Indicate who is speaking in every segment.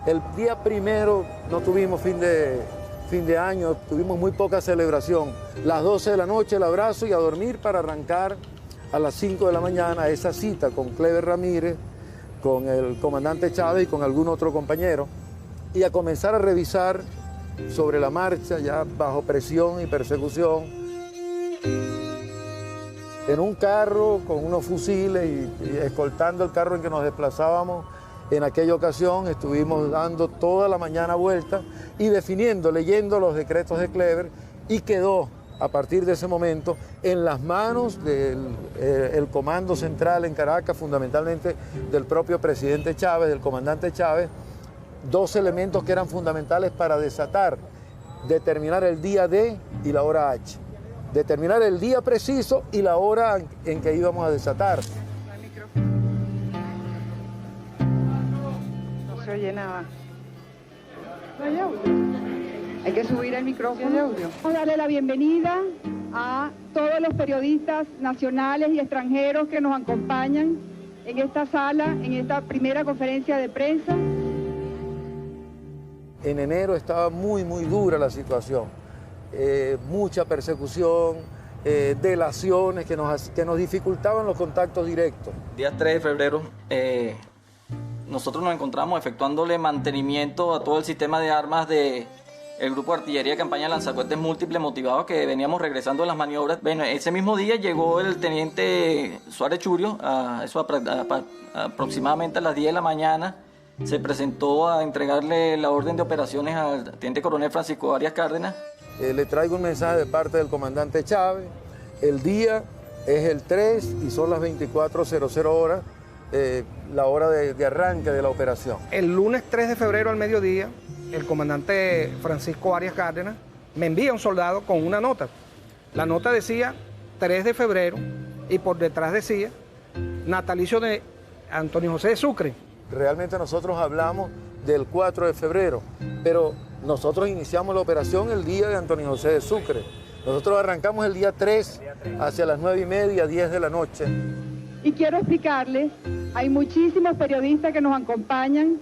Speaker 1: El día primero no tuvimos fin de año, tuvimos muy poca celebración. Las 12 de la noche el abrazo y a dormir para arrancar a las 5 de la mañana esa cita con Cleber Ramírez, con el comandante Chávez y con algún otro compañero, y a comenzar a revisar sobre la marcha, ya bajo presión y persecución, en un carro con unos fusiles y escoltando el carro en que nos desplazábamos. En aquella ocasión estuvimos dando toda la mañana vuelta y definiendo, leyendo los decretos de Cleber, y quedó a partir de ese momento en las manos del comando central en Caracas, fundamentalmente del propio presidente Chávez, del comandante Chávez, dos elementos que eran fundamentales para determinar el día D y la hora H, determinar el día preciso y la hora en que íbamos a desatar.
Speaker 2: No se oye nada. No hay audio. Hay que subir el micrófono de audio.
Speaker 3: Vamos a darle la bienvenida a todos los periodistas nacionales y extranjeros que nos acompañan en esta sala, en esta primera conferencia de prensa.
Speaker 1: En enero estaba muy dura la situación, mucha persecución, delaciones que nos dificultaban los contactos directos.
Speaker 4: Día 3 de febrero nosotros nos encontramos efectuándole mantenimiento a todo el sistema de armas del Grupo de Artillería de Campaña Lanzacohetes Múltiples motivados que veníamos regresando de las maniobras. Bueno, ese mismo día llegó el teniente Suárez Churio, aproximadamente a las 10 de la mañana. Se presentó a entregarle la orden de operaciones al teniente coronel Francisco Arias Cárdenas.
Speaker 1: Le traigo un mensaje de parte del comandante Chávez. El día es el 3 y son las 24:00 horas, la hora de arranque de la operación.
Speaker 5: El lunes 3 de febrero al mediodía, el comandante Francisco Arias Cárdenas me envía un soldado con una nota. La nota decía 3 de febrero y por detrás decía natalicio de Antonio José de Sucre.
Speaker 1: Realmente nosotros hablamos del 4 de febrero, pero nosotros iniciamos la operación el día de Antonio José de Sucre. Nosotros arrancamos el día 3 hacia las 9:30, 10 de la noche.
Speaker 3: Y quiero explicarles, hay muchísimos periodistas que nos acompañan.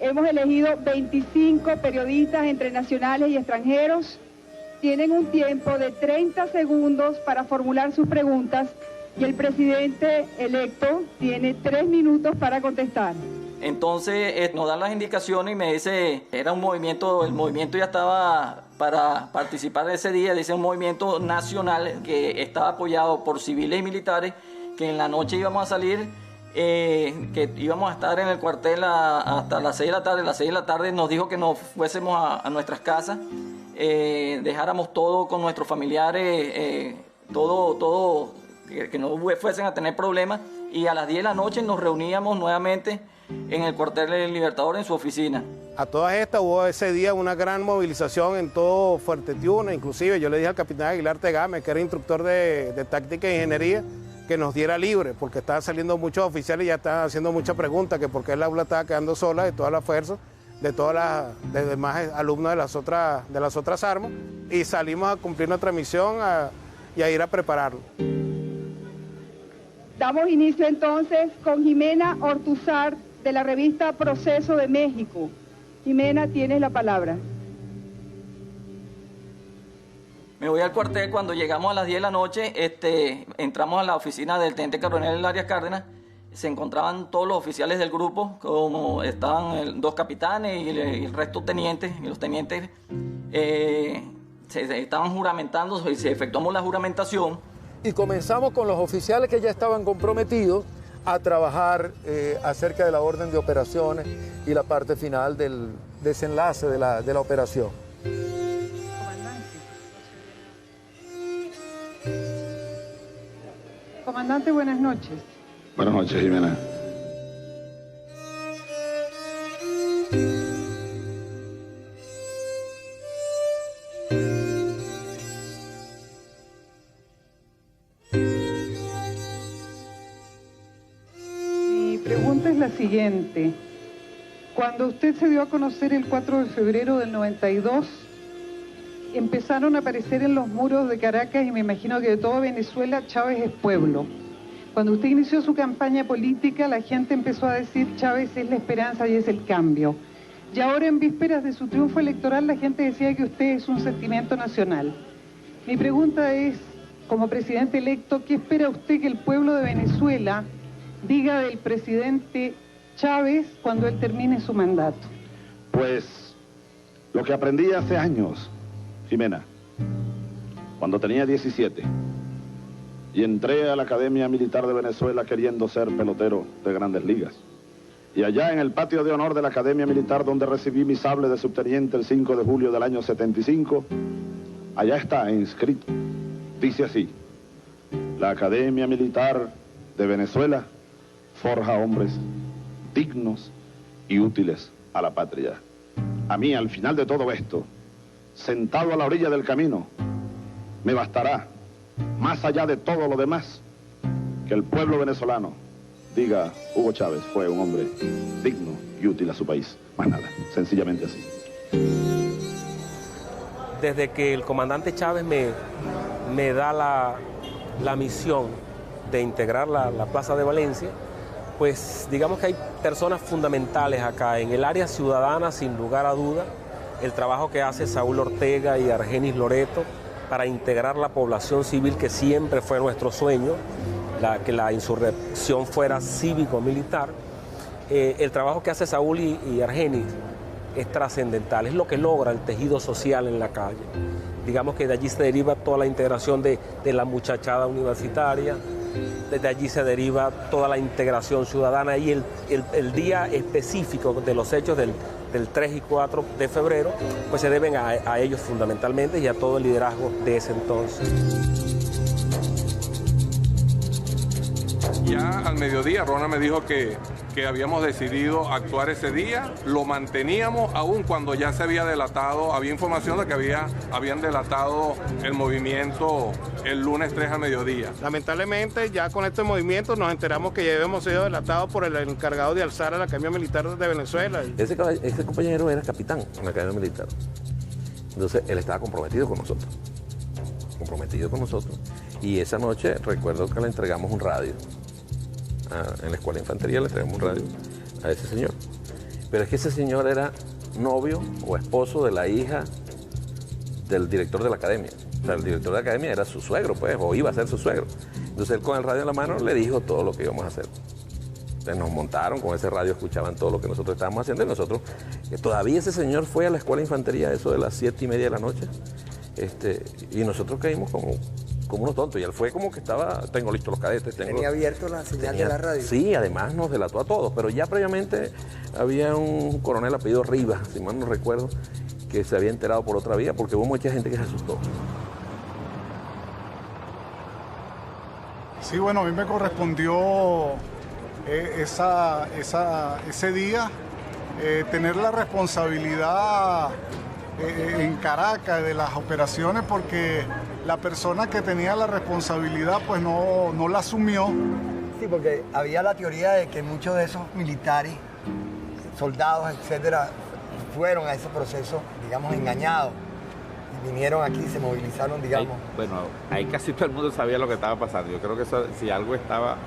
Speaker 3: Hemos elegido 25 periodistas entre nacionales y extranjeros. Tienen un tiempo de 30 segundos para formular sus preguntas y el presidente electo tiene 3 minutos para contestar.
Speaker 4: Entonces nos dan las indicaciones y me dice, era un movimiento, el movimiento ya estaba para participar ese día, dice un movimiento nacional que estaba apoyado por civiles y militares, que en la noche íbamos a salir, que íbamos a estar en el cuartel hasta las 6 de la tarde. A las 6 de la tarde nos dijo que nos fuésemos a nuestras casas, dejáramos todo con nuestros familiares, todo que no fuesen a tener problemas, y a las 10 de la noche nos reuníamos nuevamente en el cuartel del Libertador en su oficina.
Speaker 6: A todas estas hubo ese día una gran movilización en todo Fuerte Tiuna. Inclusive yo le dije al capitán Aguilar Tegame, que era instructor de táctica e ingeniería, que nos diera libre, porque estaban saliendo muchos oficiales y ya estaban haciendo muchas preguntas, que por qué el aula estaba quedando sola de todas las fuerzas, de de demás alumnos de las otras armas, y salimos a cumplir nuestra misión y a ir a prepararlo.
Speaker 3: Damos inicio entonces con Jimena Ortuzar, de la revista Proceso de México. Jimena, tienes la palabra.
Speaker 4: Me voy al cuartel. Cuando llegamos a las 10 de la noche, entramos a la oficina del teniente coronel Arias Cárdenas. Se encontraban todos los oficiales del grupo, como estaban 2 capitanes y el resto tenientes, y los tenientes se estaban juramentando, y se efectuamos la juramentación.
Speaker 1: Y comenzamos con los oficiales que ya estaban comprometidos a trabajar acerca de la orden de operaciones y la parte final del desenlace de la operación.
Speaker 2: Comandante, buenas noches.
Speaker 7: Buenas noches, Jimena.
Speaker 2: Mi pregunta es la siguiente. Cuando usted se dio a conocer el 4 de febrero del 92, empezaron a aparecer en los muros de Caracas, y me imagino que de toda Venezuela, Chávez es pueblo. Cuando usted inició su campaña política, la gente empezó a decir Chávez es la esperanza y es el cambio. y ahora en vísperas de su triunfo electoral la gente decía que usted es un sentimiento nacional. Mi pregunta es, como presidente electo, ¿qué espera usted que el pueblo de Venezuela diga del presidente Chávez cuando él termine su mandato?
Speaker 7: Pues lo que aprendí hace años, Jimena, cuando tenía 17 y entré a la Academia Militar de Venezuela queriendo ser pelotero de Grandes Ligas. Y allá en el patio de honor de la Academia Militar, donde recibí mi sable de subteniente el 5 de julio del año 75, allá está inscrito. Dice así: la Academia Militar de Venezuela forja hombres dignos y útiles a la patria. A mí, al final de todo esto, sentado a la orilla del camino, me bastará, más allá de todo lo demás, que el pueblo venezolano diga: Hugo Chávez fue un hombre digno y útil a su país. Más nada, sencillamente así.
Speaker 8: Desde que el comandante Chávez me da la misión de integrar la Plaza de Valencia, pues digamos que hay personas fundamentales acá. En el área ciudadana, sin lugar a duda, el trabajo que hace Saúl Ortega y Argenis Loreto para integrar la población civil, que siempre fue nuestro sueño, que la insurrección fuera cívico-militar. El trabajo que hace Saúl y Argenis es trascendental, es lo que logra el tejido social en la calle. Digamos que de allí se deriva toda la integración de la muchachada universitaria, desde allí se deriva toda la integración ciudadana, y el día específico de los hechos del 3 y 4 de febrero, pues se deben a ellos fundamentalmente y a todo el liderazgo de ese entonces.
Speaker 9: Ya al mediodía Rona me dijo que habíamos decidido actuar ese día, lo manteníamos aún cuando ya se había delatado, había información de que habían delatado el movimiento el lunes 3 a mediodía.
Speaker 6: Lamentablemente ya con este movimiento nos enteramos que ya habíamos sido delatados por el encargado de alzar a la Academia Militar de Venezuela.
Speaker 10: Ese compañero era capitán en la Academia Militar, entonces él estaba comprometido con nosotros, y esa noche recuerdo que le entregamos un radio. En la Escuela de Infantería le entregamos un radio a ese señor. Pero es que ese señor era novio o esposo de la hija del director de la academia. O sea, el director de la academia era su suegro, pues, o iba a ser su suegro. Entonces él con el radio en la mano le dijo todo lo que íbamos a hacer. Entonces nos montaron, con ese radio escuchaban todo lo que nosotros estábamos haciendo, y nosotros, todavía ese señor fue a la Escuela de Infantería, eso de las 7:30 de la noche, y nosotros caímos como unos tontos, y él fue como que tengo listos los cadetes.
Speaker 11: ¿Tenía abierto la señal de la radio?
Speaker 10: Sí, además nos delató a todos, pero ya previamente había un coronel apellido Rivas, si mal no recuerdo, que se había enterado por otra vía, porque hubo mucha gente que se asustó.
Speaker 12: Sí, bueno, a mí me correspondió ese día tener la responsabilidad en Caracas de las operaciones, porque la persona que tenía la responsabilidad pues no la asumió.
Speaker 11: Sí, porque había la teoría de que muchos de esos militares, soldados, etcétera, fueron a ese proceso, digamos, engañados. Y vinieron aquí y se movilizaron, digamos.
Speaker 13: Ahí casi todo el mundo sabía lo que estaba pasando. Yo creo que si algo estaba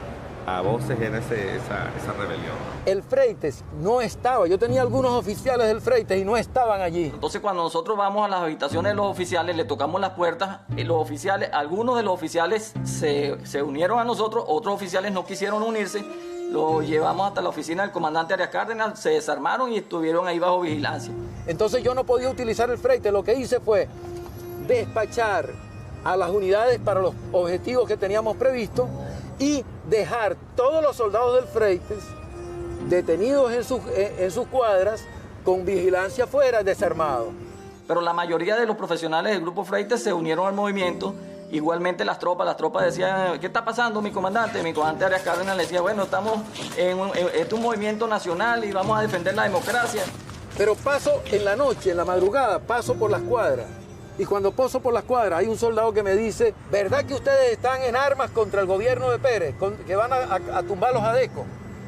Speaker 13: a voces en esa rebelión.
Speaker 1: El Freites no estaba, yo tenía algunos oficiales del Freites y no estaban allí.
Speaker 4: Entonces cuando nosotros vamos a las habitaciones de los oficiales, le tocamos las puertas, algunos de los oficiales se unieron a nosotros, otros oficiales no quisieron unirse, los llevamos hasta la oficina del comandante Arias Cárdenas, se desarmaron y estuvieron ahí bajo vigilancia.
Speaker 1: Entonces yo no podía utilizar el Freites, lo que hice fue despachar a las unidades para los objetivos que teníamos previstos y dejar todos los soldados del Freites detenidos en sus cuadras con vigilancia afuera, desarmados.
Speaker 4: Pero la mayoría de los profesionales del Grupo Freites se unieron al movimiento, igualmente las tropas decían, ¿qué está pasando, mi comandante? Mi comandante Arias Cárdenas le decía, bueno, estamos este es un movimiento nacional y vamos a defender la democracia.
Speaker 1: Pero paso en la noche, en la madrugada, paso por las cuadras. Y cuando paso por las cuadras hay un soldado que me dice, ¿verdad que ustedes están en armas contra el gobierno de Pérez, que van a tumbar los adecos?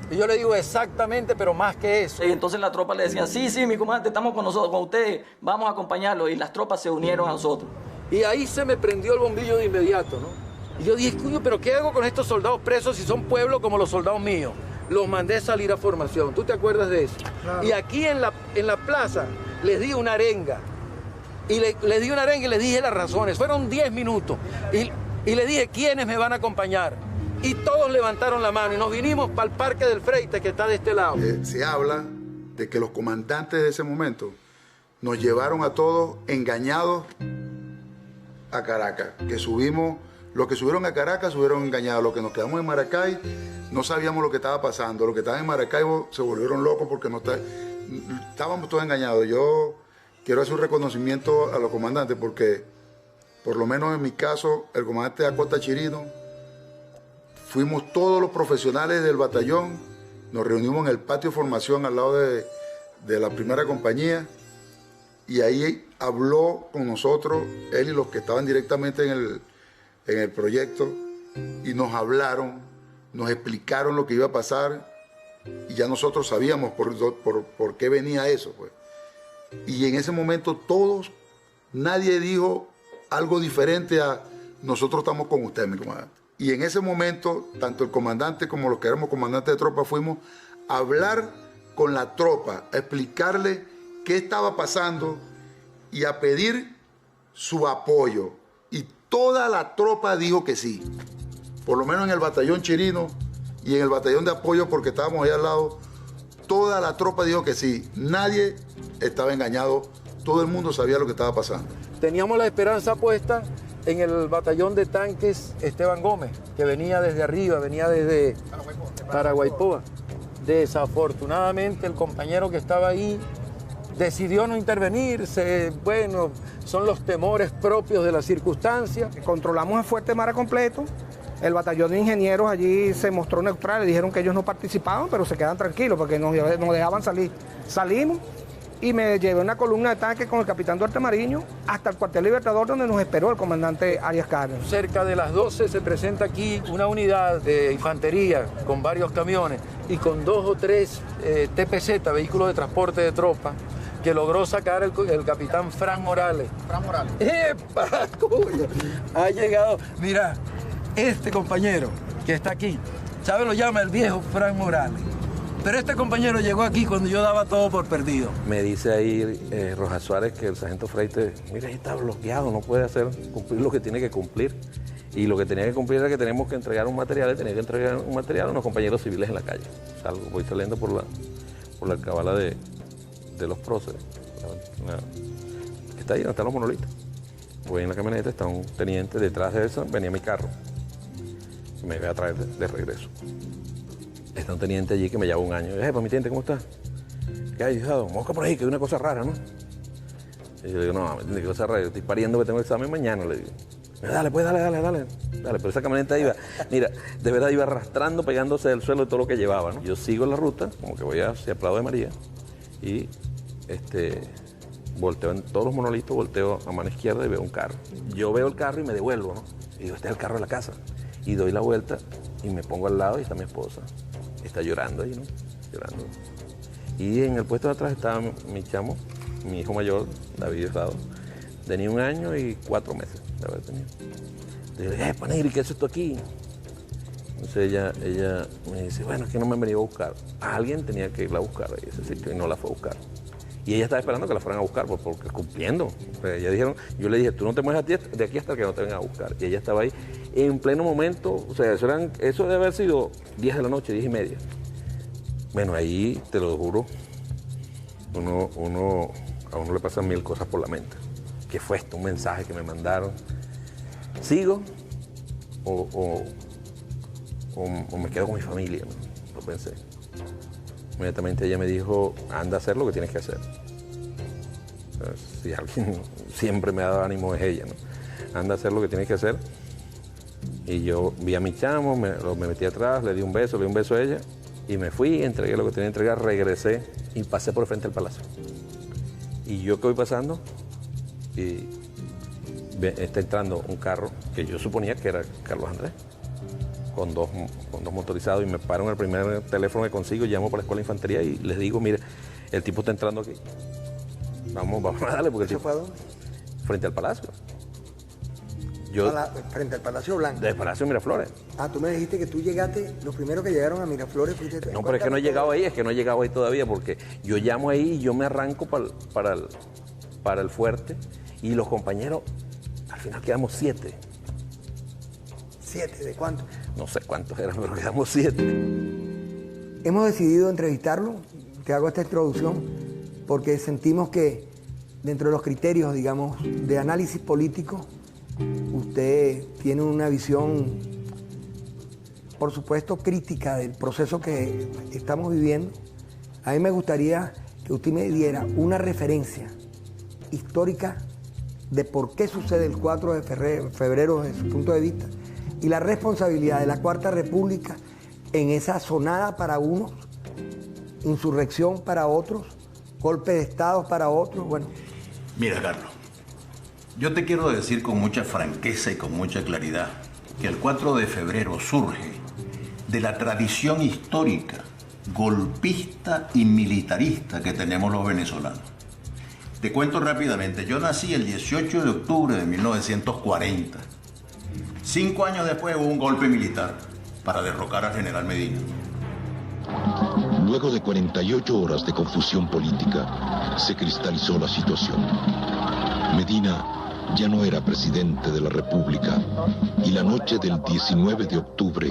Speaker 1: Y yo le digo, exactamente, pero más que eso.
Speaker 4: Y entonces la tropa le decía, sí, mi comandante, estamos con nosotros, con ustedes, vamos a acompañarlo. Y las tropas se unieron a nosotros.
Speaker 1: Y ahí se me prendió el bombillo de inmediato, ¿no? Y yo dije, coño, ¿pero qué hago con estos soldados presos si son pueblos como los soldados míos? los mandé salir a formación. ¿Tú te acuerdas de eso? Claro. Y aquí en la plaza les di una arenga. Y les di una arenga y les dije las razones. Fueron 10 minutos. Y le dije quiénes me van a acompañar. Y todos levantaron la mano y nos vinimos para el Parque del Freite, que está de este lado.
Speaker 14: Se habla de que los comandantes de ese momento nos llevaron a todos engañados a Caracas. Que subimos, los que subieron a Caracas subieron engañados. Los que nos quedamos en Maracay no sabíamos lo que estaba pasando. Los que estaban en Maracaibo se volvieron locos porque estábamos todos engañados. Yo quiero hacer un reconocimiento a los comandantes porque, por lo menos en mi caso, el comandante Acosta Chirino, fuimos todos los profesionales del batallón, nos reunimos en el patio de formación al lado de la primera compañía y ahí habló con nosotros, él y los que estaban directamente en el proyecto, y nos hablaron, nos explicaron lo que iba a pasar y ya nosotros sabíamos por qué venía eso, pues. Y en ese momento nadie dijo algo diferente a nosotros estamos con usted, mi comandante. Y en ese momento, tanto el comandante como los que éramos comandantes de tropa fuimos a hablar con la tropa, a explicarle qué estaba pasando y a pedir su apoyo. Y toda la tropa dijo que sí. Por lo menos en el batallón Chirino y en el batallón de apoyo, porque estábamos ahí al lado, toda la tropa dijo que sí. Nadie estaba engañado, todo el mundo sabía lo que estaba pasando.
Speaker 1: Teníamos la esperanza puesta en el batallón de tanques Esteban Gómez, que venía desde arriba, venía desde Paraguaypoa. Desafortunadamente el compañero que estaba ahí decidió no intervenirse. Bueno, son los temores propios de la circunstancia.
Speaker 5: Controlamos el Fuerte Mara completo. El batallón de ingenieros allí se mostró neutral, le dijeron que ellos no participaban, pero se quedan tranquilos porque nos dejaban salir. Salimos y me llevé una columna de tanque con el capitán Duarte Mariño hasta el cuartel Libertador, donde nos esperó el comandante Arias Cárdenas.
Speaker 1: Cerca de las 12 se presenta aquí una unidad de infantería con varios camiones y con 2 o 3 TPZ, vehículos de transporte de tropa, que logró sacar el capitán Fran Morales.
Speaker 11: Fran Morales.
Speaker 1: ¡Epa! Cuyo! Ha llegado, mira, este compañero que está aquí, ¿sabe? Lo llama el viejo Fran Morales. Pero este compañero llegó aquí cuando yo daba todo por perdido.
Speaker 10: Me dice ahí Rojas Suárez que el sargento Freite, mira, ahí está bloqueado, no puede cumplir lo que tiene que cumplir. Y lo que tenía que cumplir era que tenemos que entregar un material, y tenía que entregar un material a unos compañeros civiles en la calle. Voy saliendo por la cabala de los próceres. Está ahí donde están los monolitos. Voy en la camioneta, está un teniente detrás de eso, venía mi carro. Y me iba a traer de regreso. Está un teniente allí que me lleva un año. Pues mi teniente, ¿cómo está? ¿Qué hay, hijado? Mosca por ahí, que hay una cosa rara, ¿no? Y yo le digo, no, ¿qué cosa rara? Yo estoy pariendo que tengo el examen mañana, le digo. Dale, pues, dale. Pero esa camioneta iba, mira, de verdad iba arrastrando, pegándose del suelo de todo lo que llevaba, ¿no? Yo sigo la ruta, como que voy hacia Prado de María, y volteo en todos los monolitos, volteo a mano izquierda y veo un carro. Yo veo el carro y me devuelvo, ¿no? Y digo, este es el carro de la casa. Y doy la vuelta y me pongo al lado y está mi esposa. Está llorando ahí, ¿no? Llorando. Y en el puesto de atrás estaba mi chamo, mi hijo mayor, David Estrado. Tenía 1 año y 4 meses de haber tenido. Le dije, Panigri, ¿qué es esto aquí? Entonces ella me dice, bueno, es que no me han venido a buscar. Alguien tenía que irla a buscar a ese sitio y no la fue a buscar. Y ella estaba esperando que la fueran a buscar porque cumpliendo. Ella dijeron, yo le dije, tú no te mueves de aquí hasta que no te vengan a buscar. Y ella estaba ahí en pleno momento, o sea, eso debe haber sido 10 de la noche, 10:30. Bueno, ahí, te lo juro, a uno le pasan 1000 cosas por la mente. ¿Qué fue esto? Un mensaje que me mandaron. ¿Sigo o me quedo con mi familia? ¿No? Lo pensé. Inmediatamente ella me dijo, anda a hacer lo que tienes que hacer. Si alguien siempre me ha dado ánimo es ella, ¿no? Anda a hacer lo que tienes que hacer. Y yo vi a mi chamo, me metí atrás, le di un beso a ella y me fui, entregué lo que tenía que entregar, regresé y pasé por el frente del palacio. Y yo que voy pasando y está entrando un carro que yo suponía que era Carlos Andrés, con dos motorizados, y me paro en el primer teléfono que consigo, llamo para la escuela de infantería y les digo, mire, el tipo está entrando aquí. Vamos a darle porque el tipo...
Speaker 11: ¿Fue a dónde?
Speaker 10: Frente al palacio.
Speaker 11: Frente al Palacio Blanco.
Speaker 10: Del Palacio Miraflores.
Speaker 11: Ah, tú me dijiste que tú llegaste, los primeros que llegaron a Miraflores fuiste...
Speaker 10: No, pero es que no he llegado ahí, todavía, porque yo llamo ahí y yo me arranco para el fuerte y los compañeros, al final quedamos 7.
Speaker 11: ¿7? ¿De cuántos?
Speaker 10: No sé cuántos eran, pero quedamos 7.
Speaker 11: Hemos decidido entrevistarlo, te hago esta introducción, porque sentimos que dentro de los criterios, digamos, de análisis político, usted tiene una visión, por supuesto, crítica del proceso que estamos viviendo. A mí me gustaría que usted me diera una referencia histórica de por qué sucede el 4 de febrero desde su punto de vista y la responsabilidad de la Cuarta República en esa sonada para unos, insurrección para otros, golpe de Estado para otros. Bueno.
Speaker 15: Mira, Carlos, yo te quiero decir con mucha franqueza y con mucha claridad que el 4 de febrero surge de la tradición histórica, golpista y militarista que tenemos los venezolanos. Te cuento rápidamente, yo nací el 18 de octubre de 1940. 5 años después hubo un golpe militar para derrocar al general Medina.
Speaker 16: Luego de 48 horas de confusión política, se cristalizó la situación. Medina ya no era presidente de la República y la noche del 19 de octubre,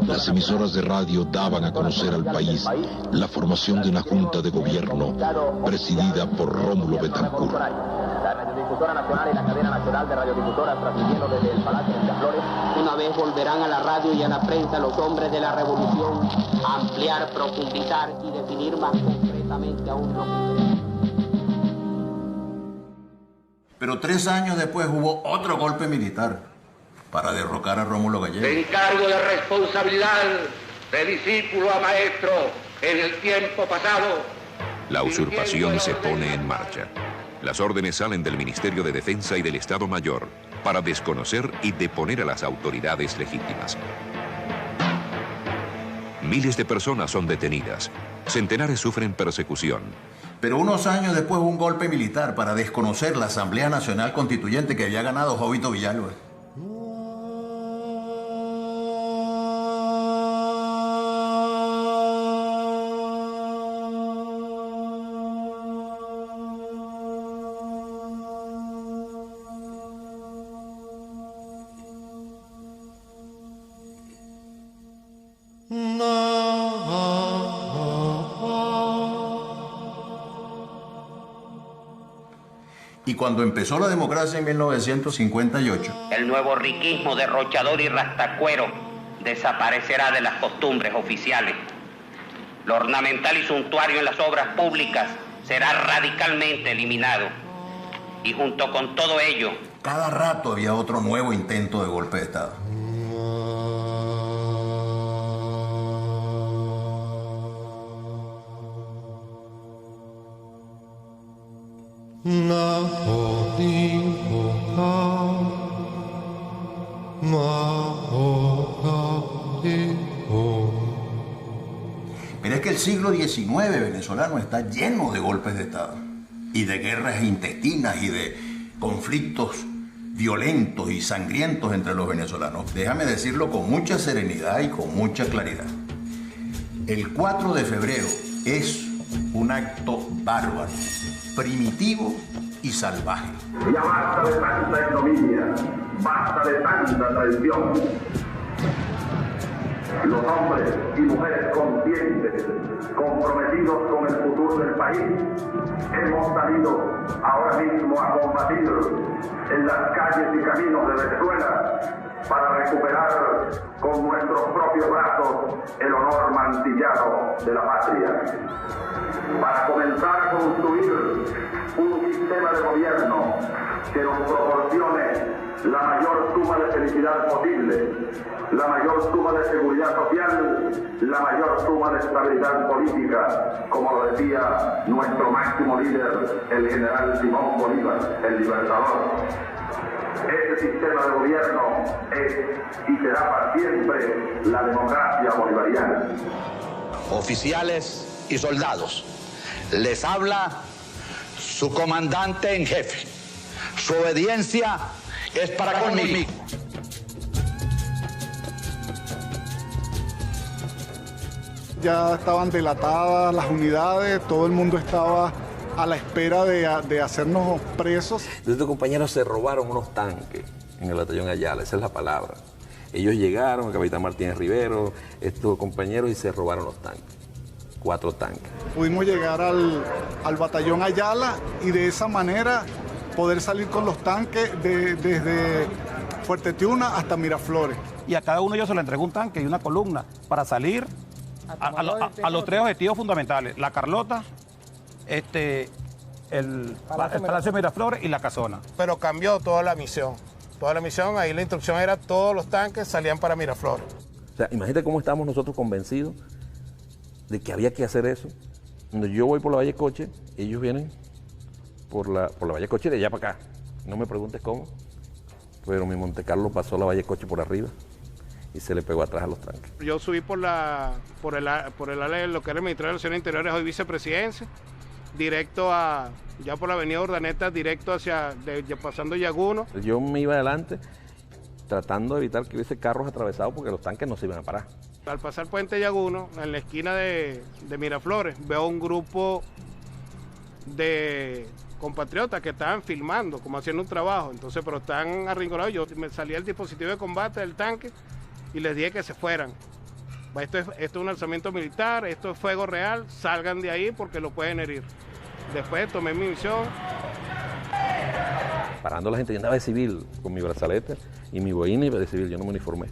Speaker 16: las emisoras de radio daban a conocer al país la formación de una junta de gobierno presidida por Rómulo Betancourt.
Speaker 17: La Radiodifusora Nacional y la Cadena Nacional de Radiodifusoras transmitiendo desde el Palacio de Miraflores. Una vez volverán a la radio y a la prensa los hombres de la revolución a ampliar, profundizar y definir más concretamente aún lo que queremos.
Speaker 15: Pero 3 años después hubo otro golpe militar para derrocar a Rómulo Gallego.
Speaker 18: De encargo de responsabilidad de discípulo a maestro en el tiempo pasado.
Speaker 19: La usurpación se pone en marcha. Las órdenes salen del Ministerio de Defensa y del Estado Mayor para desconocer y deponer a las autoridades legítimas. Miles de personas son detenidas. Centenares sufren persecución.
Speaker 15: Pero unos años después hubo un golpe militar para desconocer la Asamblea Nacional Constituyente que había ganado Jovito Villalba. Y cuando empezó la democracia en 1958...
Speaker 18: El nuevo riquismo derrochador y rastacuero desaparecerá de las costumbres oficiales. Lo ornamental y suntuario en las obras públicas será radicalmente eliminado. Y junto con todo ello...
Speaker 15: Cada rato había otro nuevo intento de golpe de Estado. Pero es que el siglo XIX venezolano está lleno de golpes de Estado y de guerras intestinas y de conflictos violentos y sangrientos entre los venezolanos. Déjame decirlo con mucha serenidad y con mucha claridad. El 4 de febrero es un acto bárbaro, primitivo y salvaje.
Speaker 20: Ya basta de tanta ignominia, basta de tanta traición. Los hombres y mujeres conscientes, comprometidos con el futuro del país, hemos salido ahora mismo a combatir en las calles y caminos de Venezuela para recuperar con nuestros propios brazos el honor mancillado de la patria. Para comenzar a construir un sistema de gobierno que nos proporcione la mayor suma de felicidad posible, la mayor suma de seguridad social, la mayor suma de estabilidad política, como lo decía nuestro máximo líder, el general Simón Bolívar, el libertador. Este sistema de gobierno es y será para siempre la democracia bolivariana.
Speaker 21: Oficiales y soldados, les habla su comandante en jefe. Su obediencia es para conmigo.
Speaker 12: Ya estaban delatadas las unidades, todo el mundo estaba a la espera de hacernos presos.
Speaker 10: Estos compañeros se robaron unos tanques en el batallón Ayala, esa es la palabra. Ellos llegaron, el capitán Martínez Rivero, estos compañeros, y se robaron los tanques, 4 tanques.
Speaker 12: Pudimos llegar al batallón Ayala y de esa manera poder salir con los tanques desde Fuerte Tiuna hasta Miraflores.
Speaker 3: Y a cada uno de ellos se le entregó un tanque y una columna para salir a los 3 objetivos fundamentales: la Carlota, el Palacio de Miraflores y la Casona.
Speaker 6: Pero cambió toda la misión. Toda la misión, ahí la instrucción era todos los tanques salían para Miraflores.
Speaker 10: O sea, imagínate cómo estábamos nosotros convencidos de que había que hacer eso. Cuando yo voy por la Valle Coche, ellos vienen por la Valle Coche de allá para acá. No me preguntes cómo, pero mi Montecarlo pasó la Valle Coche por arriba y se le pegó atrás a los tanques.
Speaker 6: Yo subí por el área de lo que era el Ministerio de Relaciones Interiores, hoy vicepresidencia, directo ya por la avenida Urdaneta, directo pasando Yaguno.
Speaker 10: Yo me iba adelante tratando de evitar que hubiese carros atravesados porque los tanques no se iban a parar.
Speaker 6: Al pasar Puente Yaguno, en la esquina de Miraflores, veo un grupo de compatriotas que estaban filmando, como haciendo un trabajo, entonces, pero están arrinconados. Yo me salí al dispositivo de combate del tanque y les dije que se fueran. Esto es un alzamiento militar, esto es fuego real, salgan de ahí porque lo pueden herir. Después tomé mi misión.
Speaker 10: Parando a la gente, yo andaba de civil con mi brazalete y mi boina iba de civil, yo no me uniformé.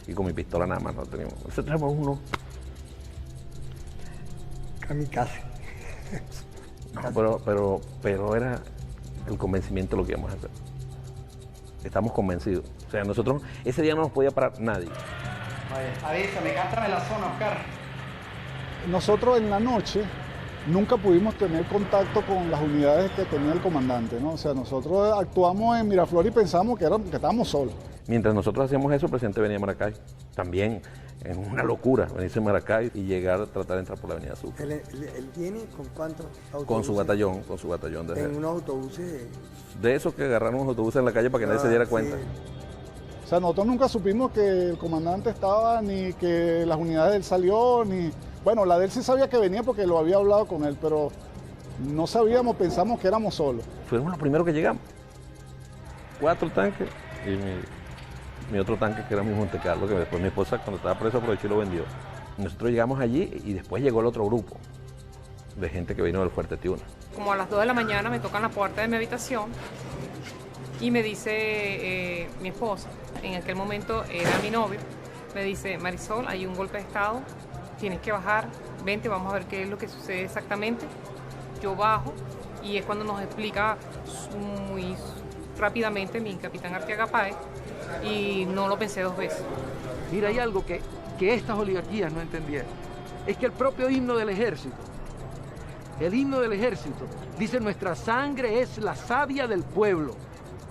Speaker 10: Y con mi pistola nada más no teníamos. Ese tenemos uno.
Speaker 11: Kamikaze.
Speaker 10: No, pero era el convencimiento de lo que íbamos a hacer. Estamos convencidos. O sea, nosotros, ese día no nos podía parar nadie.
Speaker 3: Avísame, cántame la zona, Oscar.
Speaker 12: Nosotros en la noche nunca pudimos tener contacto con las unidades que tenía el comandante, ¿no? O sea, nosotros actuamos en Miraflores y pensamos que estábamos solos.
Speaker 10: Mientras nosotros hacíamos eso, el presidente venía a Maracay. También, en una locura, venirse a Maracay y llegar a tratar de entrar por la avenida Sur.
Speaker 11: ¿Él viene con cuántos autobuses?
Speaker 10: Con su batallón.
Speaker 11: ¿En unos autobuses?
Speaker 10: De esos que agarraron los autobuses en la calle para que nadie se diera cuenta.
Speaker 12: O sea, nosotros nunca supimos que el comandante estaba, ni que las unidades de él salió, ni... Bueno, la de él sí sabía que venía porque lo había hablado con él, pero no sabíamos, pensamos que éramos solos.
Speaker 10: Fuimos los primeros que llegamos. 4 tanques y mi otro tanque que era mi Montecarlo, que después mi esposa cuando estaba presa aprovechó y lo vendió. Nosotros llegamos allí y después llegó el otro grupo de gente que vino del Fuerte Tiuna.
Speaker 22: Como a las 2 de la mañana me tocan la puerta de mi habitación y me dice mi esposa, en aquel momento era mi novio, me dice: Marisol, hay un golpe de estado, tienes que bajar, vente, vamos a ver qué es lo que sucede exactamente. Yo bajo y es cuando nos explica muy rápidamente mi capitán Arteaga Páez, y no lo pensé 2 veces.
Speaker 23: Mira, hay algo que estas oligarquías no entendieron. Es que el propio himno del ejército, dice: nuestra sangre es la savia del pueblo.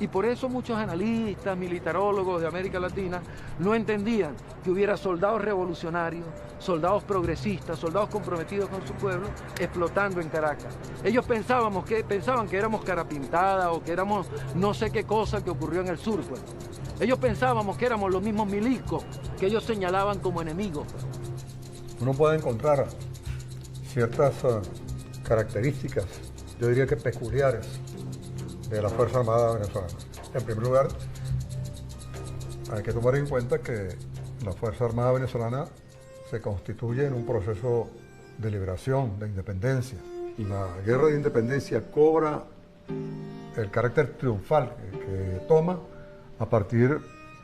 Speaker 23: Y por eso muchos analistas, militarólogos de América Latina no entendían que hubiera soldados revolucionarios, soldados progresistas, soldados comprometidos con su pueblo, explotando en Caracas. Ellos pensaban que éramos cara pintada o que éramos no sé qué cosa que ocurrió en el sur, pues. Ellos pensábamos que éramos los mismos milicos que ellos señalaban como enemigos.
Speaker 24: Uno puede encontrar ciertas características, yo diría que peculiares, de la Fuerza Armada venezolana. En primer lugar, hay que tomar en cuenta que la Fuerza Armada venezolana se constituye en un proceso de liberación, de independencia. La guerra de independencia cobra el carácter triunfal que toma a partir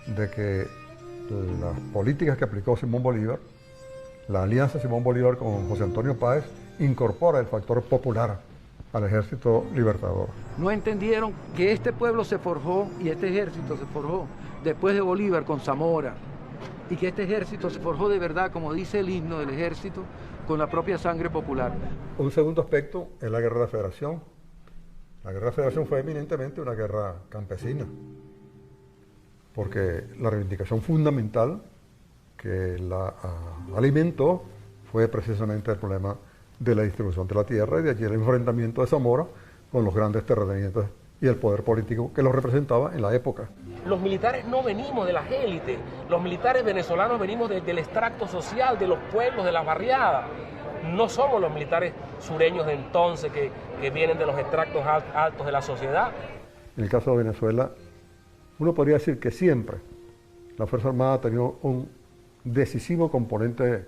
Speaker 24: de que las políticas que aplicó Simón Bolívar, la alianza Simón Bolívar con José Antonio Páez, incorpora el factor popular al ejército libertador.
Speaker 23: No entendieron que este pueblo se forjó y este ejército se forjó después de Bolívar con Zamora, y que este ejército se forjó de verdad, como dice el himno del ejército, con la propia sangre popular.
Speaker 24: Un segundo aspecto es la guerra de la Federación. La guerra de la Federación fue eminentemente una guerra campesina, porque la reivindicación fundamental que la alimentó fue precisamente el problema de la distribución de la tierra, y de allí el enfrentamiento de Zamora con los grandes terratenientes y el poder político que los representaba en la época.
Speaker 2: Los militares no venimos de las élites, los militares venezolanos venimos del extracto social, de los pueblos, de las barriadas. No somos los militares sureños de entonces que vienen de los extractos altos de la sociedad.
Speaker 24: En el caso de Venezuela, uno podría decir que siempre la Fuerza Armada ha tenido un decisivo componente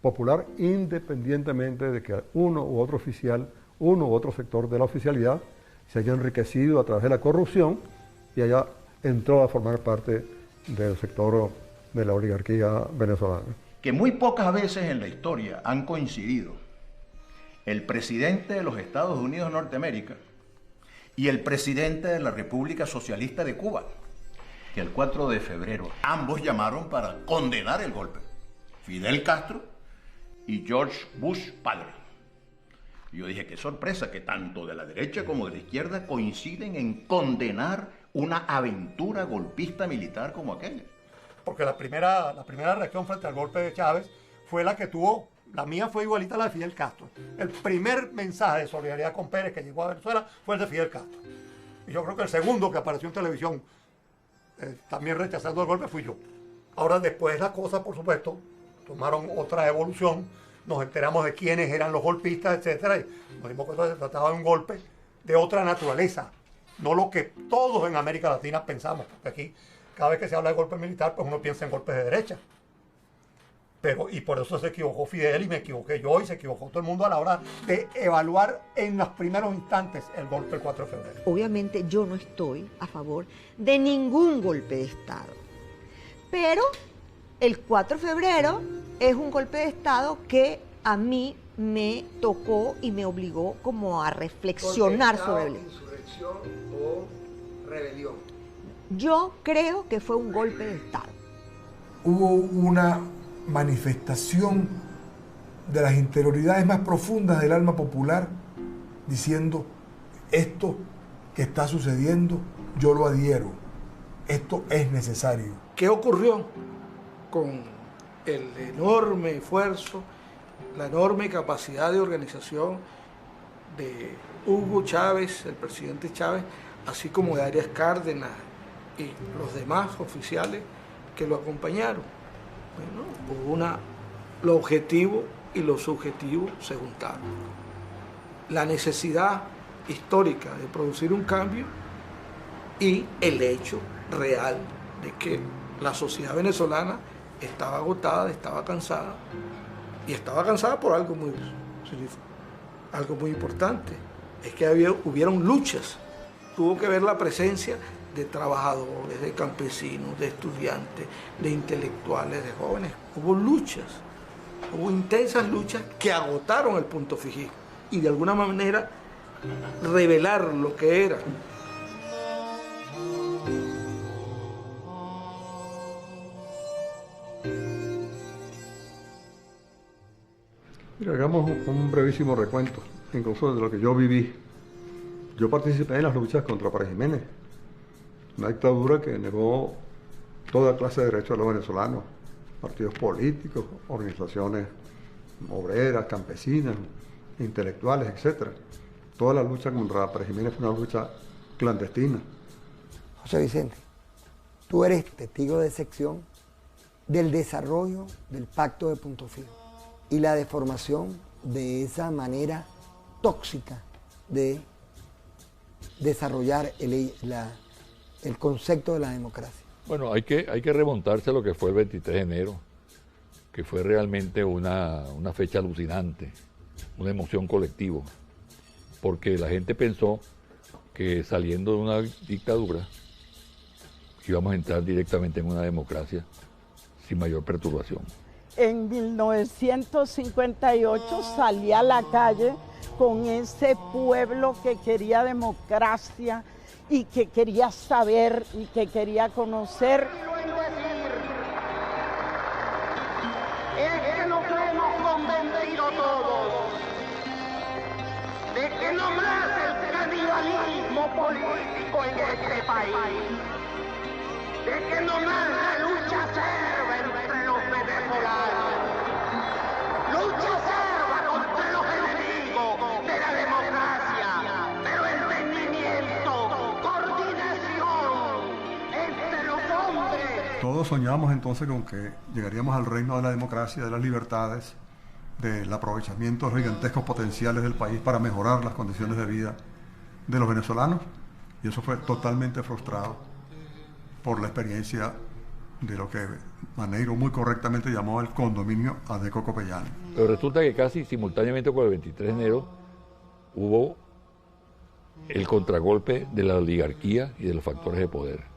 Speaker 24: popular, independientemente de que uno u otro oficial, uno u otro sector de la oficialidad se haya enriquecido a través de la corrupción y haya entró a formar parte del sector de la oligarquía venezolana.
Speaker 15: Que muy pocas veces en la historia han coincidido el presidente de los Estados Unidos de Norteamérica y el presidente de la República Socialista de Cuba, que el 4 de febrero ambos llamaron para condenar el golpe. Fidel Castro y George Bush padre. Yo dije, qué sorpresa que tanto de la derecha como de la izquierda coinciden en condenar una aventura golpista militar como aquella.
Speaker 7: Porque la primera reacción frente al golpe de Chávez fue la que tuvo, la mía fue igualita a la de Fidel Castro. El primer mensaje de solidaridad con Pérez que llegó a Venezuela fue el de Fidel Castro. Y yo creo que el segundo que apareció en televisión también rechazando el golpe fui yo. Ahora después las cosas, por supuesto, tomaron otra evolución. Nos enteramos de quiénes eran los golpistas, etcétera, y nos dimos cuenta que se trataba de un golpe de otra naturaleza, no lo que todos en América Latina pensamos, porque aquí cada vez que se habla de golpe militar, pues uno piensa en golpes de derecha. Y por eso se equivocó Fidel y me equivoqué yo y se equivocó todo el mundo a la hora de evaluar en los primeros instantes el golpe del 4 de febrero.
Speaker 8: Obviamente yo no estoy a favor de ningún golpe de Estado, pero el 4 de febrero es un golpe de Estado que a mí me tocó y me obligó como a reflexionar sobre él.
Speaker 11: ¿Insurrección o rebelión?
Speaker 8: Yo creo que fue un golpe de Estado.
Speaker 9: Hubo una manifestación de las interioridades más profundas del alma popular diciendo, esto que está sucediendo, yo lo adhiero, esto es necesario.
Speaker 5: ¿Qué ocurrió con el enorme esfuerzo, la enorme capacidad de organización de Hugo Chávez, el presidente Chávez, así como de Arias Cárdenas y los demás oficiales que lo acompañaron? Bueno, lo objetivo y lo subjetivo se juntaron. La necesidad histórica de producir un cambio y el hecho real de que la sociedad venezolana estaba agotada, estaba cansada, y estaba cansada por algo muy importante, es que hubieron luchas. Tuvo que ver la presencia de trabajadores, de campesinos, de estudiantes, de intelectuales, de jóvenes. Hubo luchas, hubo intensas luchas que agotaron el punto fijo y de alguna manera revelar lo que era.
Speaker 24: Mira, hagamos un brevísimo recuento, incluso de lo que yo viví. Yo participé en las luchas contra Párez Jiménez, una dictadura que negó toda clase de derechos a los venezolanos, partidos políticos, organizaciones obreras, campesinas, intelectuales, etc. Toda la lucha contra Párez Jiménez fue una lucha clandestina.
Speaker 11: José Vicente, tú eres testigo de sección del desarrollo del Pacto de Punto Fijo y la deformación de esa manera tóxica de desarrollar el concepto de la democracia.
Speaker 25: Bueno, hay que remontarse a lo que fue el 23 de enero, que fue realmente una fecha alucinante, una emoción colectiva, porque la gente pensó que saliendo de una dictadura íbamos a entrar directamente en una democracia sin mayor perturbación.
Speaker 26: En 1958 salí a la calle con ese pueblo que quería democracia y que quería saber y que quería conocer.
Speaker 17: Es que nos hemos convencido todos de que no más el canibalismo político en este país, de que no más la lucha acerba entre los venezolanos, lucha acerba contra los enemigos de la democracia, pero el entendimiento
Speaker 24: Todos soñamos entonces con que llegaríamos al reino de la democracia, de las libertades, del aprovechamiento de los gigantescos potenciales del país para mejorar las condiciones de vida de los venezolanos, y eso fue totalmente frustrado por la experiencia de lo que Maneiro muy correctamente llamó el condominio Adeco Copellán.
Speaker 25: Pero resulta que casi simultáneamente con el 23 de enero hubo el contragolpe de la oligarquía y de los factores de poder,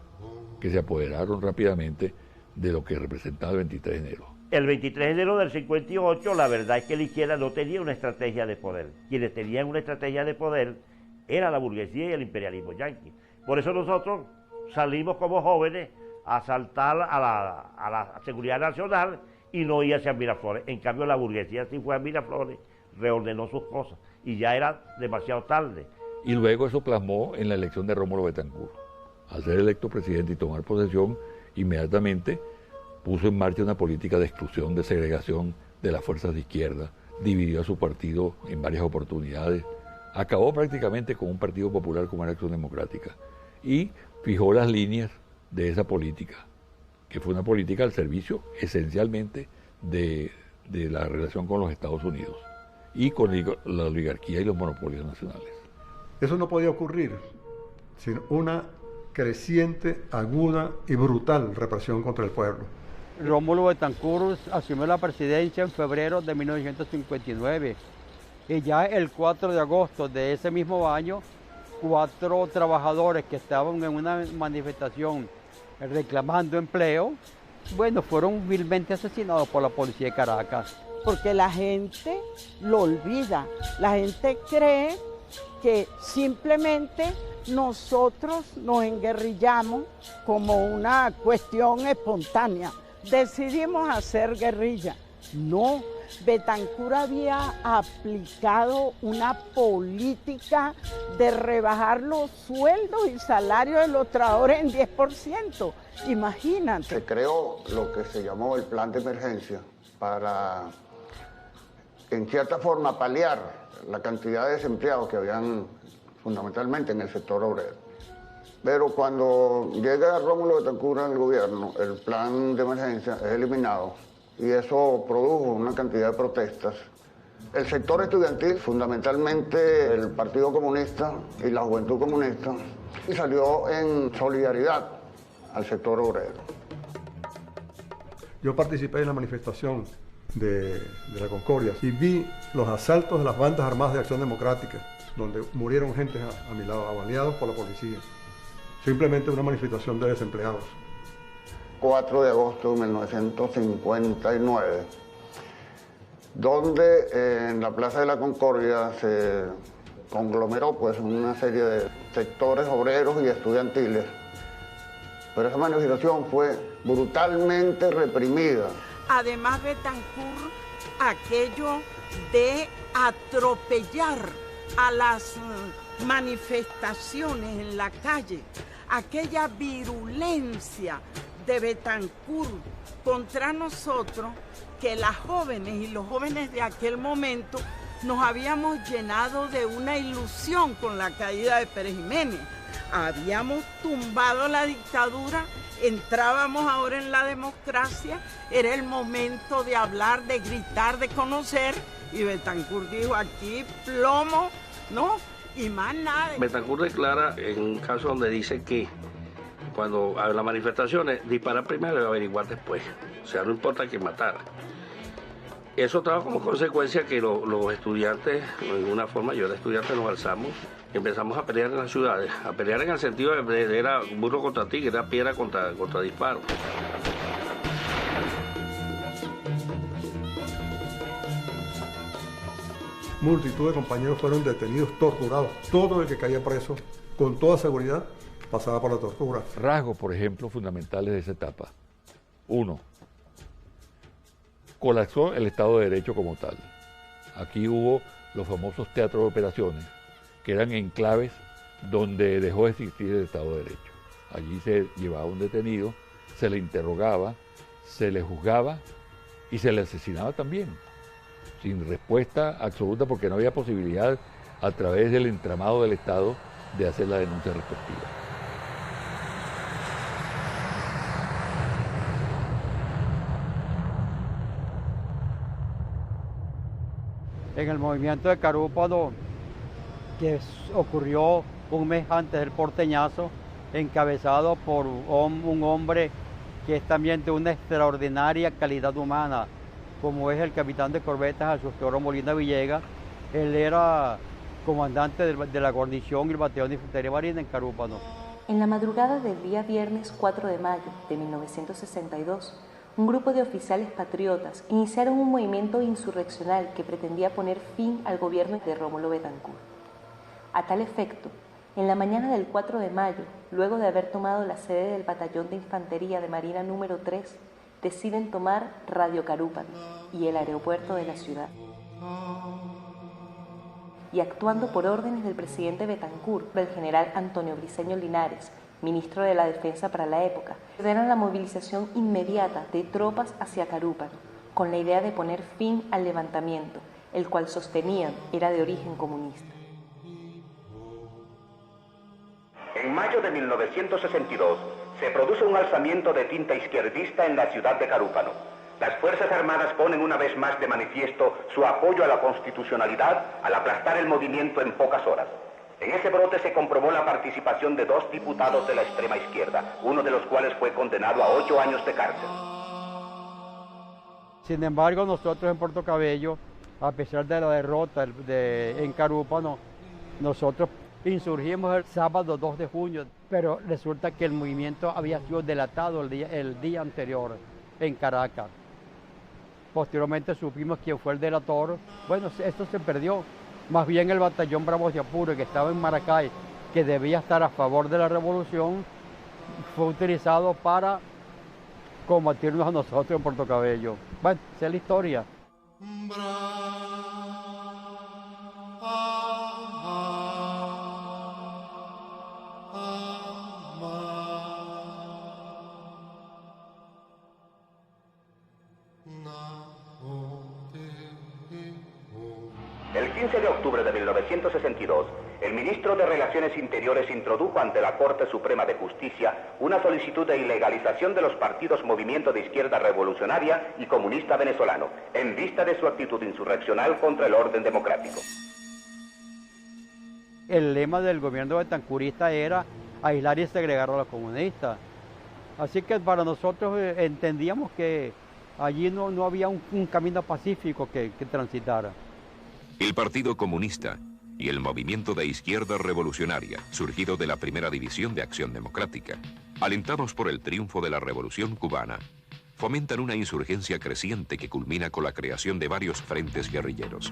Speaker 25: que se apoderaron rápidamente de lo que representaba el 23 de enero.
Speaker 1: El 23 de enero del 58, la verdad es que la izquierda no tenía una estrategia de poder. Quienes tenían una estrategia de poder era la burguesía y el imperialismo yanqui. Por eso nosotros salimos como jóvenes a asaltar a la seguridad nacional y no ir hacia Miraflores. En cambio, la burguesía sí fue a Miraflores, reordenó sus cosas y ya era demasiado tarde.
Speaker 25: Y luego eso plasmó en la elección de Rómulo Betancourt. Al ser electo presidente y tomar posesión, inmediatamente puso en marcha una política de exclusión, de segregación de las fuerzas de izquierda, dividió a su partido en varias oportunidades, acabó prácticamente con un partido popular como era Acción Democrática y fijó las líneas de esa política, que fue una política al servicio esencialmente de la relación con los Estados Unidos y con la oligarquía y los monopolios nacionales.
Speaker 24: Eso no podía ocurrir sin una creciente, aguda y brutal represión contra el pueblo.
Speaker 4: Rómulo Betancourt asumió la presidencia en febrero de 1959 y ya el 4 de agosto de ese mismo año, 4 trabajadores que estaban en una manifestación reclamando empleo, fueron vilmente asesinados por la policía de Caracas.
Speaker 26: Porque la gente lo olvida, la gente cree que simplemente nosotros nos enguerrillamos como una cuestión espontánea. Decidimos hacer guerrilla. No, Betancourt había aplicado una política de rebajar los sueldos y salarios de los trabajadores en 10%. Imagínate.
Speaker 13: Se creó lo que se llamó el plan de emergencia para, en cierta forma, paliar la cantidad de desempleados que habían fundamentalmente en el sector obrero. Pero cuando llega Rómulo Betancourt al gobierno, el plan de emergencia es eliminado y eso produjo una cantidad de protestas. El sector estudiantil, fundamentalmente el Partido Comunista y la Juventud Comunista, salió en solidaridad al sector obrero.
Speaker 24: Yo participé en la manifestación de la Concordia y vi los asaltos de las bandas armadas de Acción Democrática, donde murieron gente a mi lado, avaliados por la policía. Simplemente una manifestación de desempleados.
Speaker 13: 4 de agosto de 1959, donde en la Plaza de la Concordia se conglomeró una serie de sectores obreros y estudiantiles, pero esa manifestación fue brutalmente reprimida.
Speaker 26: Además, Betancourt, aquello de atropellar a las manifestaciones en la calle, aquella virulencia de Betancourt contra nosotros, que las jóvenes y los jóvenes de aquel momento nos habíamos llenado de una ilusión con la caída de Pérez Jiménez. Habíamos tumbado la dictadura, entrábamos ahora en la democracia, era el momento de hablar, de gritar, de conocer, y Betancourt dijo: aquí plomo, ¿no? Y más nada.
Speaker 14: Betancourt declara en un caso donde dice que cuando hay las manifestaciones, disparar primero y averiguar después. O sea, no importa quién matara. Eso trajo como consecuencia que los estudiantes, de alguna forma, yo era estudiante, nos alzamos y empezamos a pelear en las ciudades. A pelear en el sentido de era burro contra tigre, era piedra contra disparo.
Speaker 24: Multitud de compañeros fueron detenidos, torturados. Todo el que caía preso, con toda seguridad, pasaba por la tortura.
Speaker 25: Rasgos, por ejemplo, fundamentales de esa etapa. 1. Colapsó el Estado de Derecho como tal. Aquí hubo los famosos teatros de operaciones, que eran enclaves donde dejó de existir el Estado de Derecho. Allí se llevaba un detenido, se le interrogaba, se le juzgaba y se le asesinaba también, sin respuesta absoluta, porque no había posibilidad a través del entramado del Estado de hacer la denuncia respectiva.
Speaker 4: en el movimiento de Carúpano, que ocurrió un mes antes del porteñazo, encabezado por un hombre que es también de una extraordinaria calidad humana, como es el capitán de corbetas Asustor Molina Villegas. Él era comandante de la guarnición y el batallón de infantería marina en Carúpano.
Speaker 6: En la madrugada del día viernes 4 de mayo de 1962, un grupo de oficiales patriotas iniciaron un movimiento insurreccional que pretendía poner fin al gobierno de Rómulo Betancourt. A tal efecto, en la mañana del 4 de mayo, luego de haber tomado la sede del batallón de infantería de Marina número 3, deciden tomar Radio Carúpano y el aeropuerto de la ciudad. Y actuando por órdenes del presidente Betancourt, del general Antonio Briceño Linares, ministro de la Defensa para la época, ordenan la movilización inmediata de tropas hacia Carúpano, con la idea de poner fin al levantamiento, el cual sostenían era de origen comunista.
Speaker 16: En mayo de 1962 se produce un alzamiento de tinta izquierdista en la ciudad de Carúpano. Las Fuerzas Armadas ponen una vez más de manifiesto su apoyo a la constitucionalidad al aplastar el movimiento en pocas horas. En ese brote se comprobó la participación de 2 diputados de la extrema izquierda, uno de los cuales fue condenado a 8 años de cárcel.
Speaker 4: Sin embargo, nosotros en Puerto Cabello, a pesar de la derrota en Carúpano, nosotros insurgimos el sábado 2 de junio, pero resulta que el movimiento había sido delatado el día anterior en Caracas. Posteriormente supimos quién fue el delator. Bueno, esto se perdió. Más bien el batallón Bravos de Apure, que estaba en Maracay, que debía estar a favor de la revolución, fue utilizado para combatirnos a nosotros en Puerto Cabello. Bueno, esa es la historia.
Speaker 16: El 15 de octubre de 1962, el ministro de Relaciones Interiores introdujo ante la Corte Suprema de Justicia una solicitud de ilegalización de los partidos Movimiento de Izquierda Revolucionaria y Comunista Venezolano, en vista de su actitud insurreccional contra el orden democrático.
Speaker 4: El lema del gobierno betancurista era aislar y segregar a los comunistas. Así que para nosotros entendíamos que allí no había un camino pacífico que transitara.
Speaker 18: El Partido Comunista y el Movimiento de Izquierda Revolucionaria, surgido de la Primera División de Acción Democrática, alentados por el triunfo de la Revolución Cubana, fomentan una insurgencia creciente que culmina con la creación de varios frentes guerrilleros.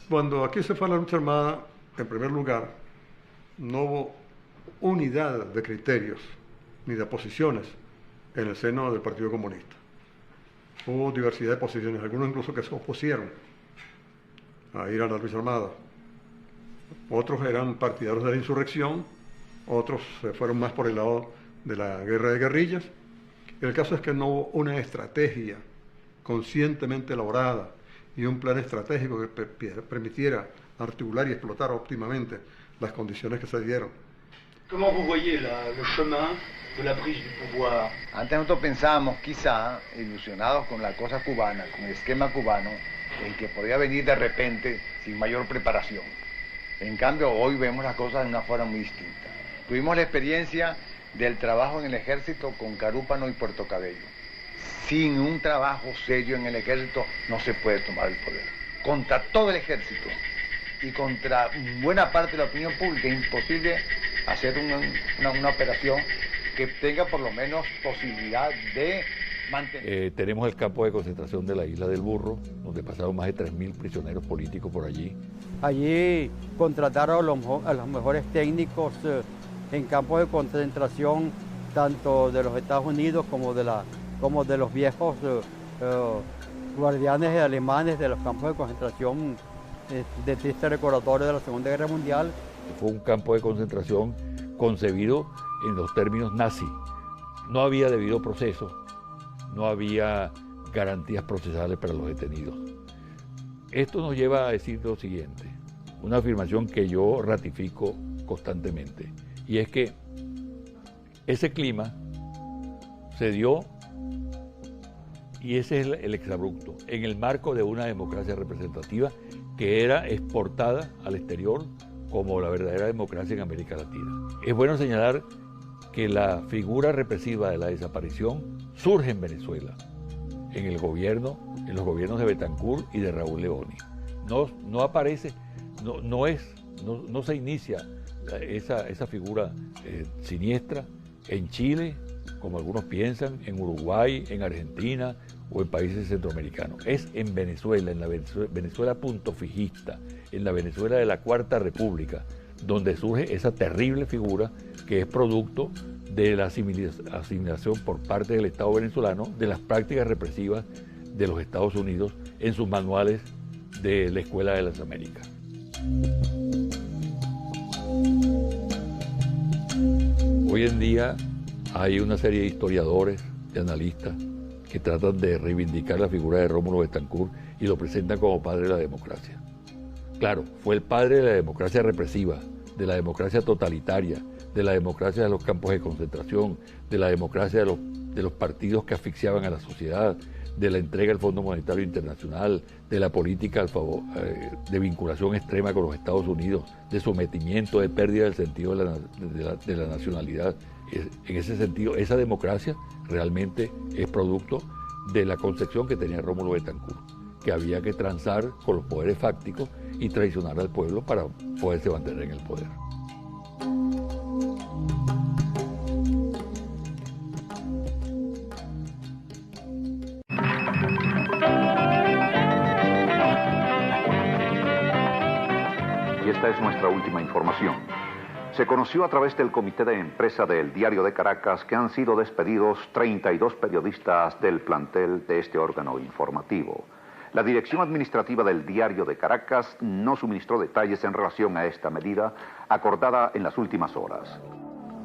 Speaker 24: Cuando aquí se fue a la lucha armada, en primer lugar, no hubo unidad de criterios ni de posiciones en el seno del Partido Comunista. Hubo diversidad de posiciones, algunos incluso que se opusieron a ir a la lucha armada. Otros eran partidarios de la insurrección, otros se fueron más por el lado de la guerra de guerrillas. El caso es que no hubo una estrategia conscientemente elaborada y un plan estratégico que permitiera articular y explotar óptimamente las condiciones que se dieron.
Speaker 19: ¿Cómo vous voyez le chemin de la prise du pouvoir?
Speaker 20: Antes nosotros pensábamos, quizá, ilusionados con la cosa cubana, con el esquema cubano, en que podía venir de repente sin mayor preparación. En cambio, hoy vemos las cosas de una forma muy distinta. Tuvimos la experiencia del trabajo en el ejército con Carúpano y Puerto Cabello. Sin un trabajo serio en el ejército no se puede tomar el poder. Contra todo el ejército y contra buena parte de la opinión pública es imposible hacer una operación que tenga por lo menos posibilidad de mantener.
Speaker 25: Tenemos el campo de concentración de la Isla del Burro, donde pasaron más de 3.000 prisioneros políticos por allí.
Speaker 4: Allí contrataron a los mejores técnicos en campos de concentración, tanto de los Estados Unidos como de los viejos guardianes alemanes de los campos de concentración de triste recordatorio de la Segunda Guerra Mundial.
Speaker 25: Fue un campo de concentración concebido en los términos nazis. No había debido proceso, no había garantías procesales para los detenidos. Esto nos lleva a decir lo siguiente, una afirmación que yo ratifico constantemente, y es que ese clima se dio Y ese es el exabrupto, en el marco de una democracia representativa que era exportada al exterior como la verdadera democracia en América Latina. Es bueno señalar que la figura represiva de la desaparición surge en Venezuela, en los gobiernos de Betancur y de Raúl Leoni. No aparece, no se inicia esa figura siniestra en Chile, como algunos piensan, en Uruguay, en Argentina o en países centroamericanos. Es en Venezuela, en la Venezuela punto fijista, en la Venezuela de la Cuarta República, donde surge esa terrible figura que es producto de la asimilación por parte del Estado venezolano de las prácticas represivas de los Estados Unidos en sus manuales de la Escuela de las Américas. Hoy en día hay una serie de historiadores, de analistas, que tratan de reivindicar la figura de Rómulo Betancourt y lo presentan como padre de la democracia. Claro, fue el padre de la democracia represiva, de la democracia totalitaria, de la democracia de los campos de concentración, de la democracia de los partidos que asfixiaban a la sociedad, de la entrega al Fondo Monetario Internacional, de la política de vinculación extrema con los Estados Unidos, de sometimiento, de pérdida del sentido de la nacionalidad. En ese sentido, esa democracia realmente es producto de la concepción que tenía Rómulo Betancourt, que había que transar con los poderes fácticos y traicionar al pueblo para poderse mantener en el poder.
Speaker 16: Y esta es nuestra última información. Se conoció a través del comité de empresa del Diario de Caracas que han sido despedidos 32 periodistas del plantel de este órgano informativo. La dirección administrativa del Diario de Caracas no suministró detalles en relación a esta medida acordada en las últimas horas.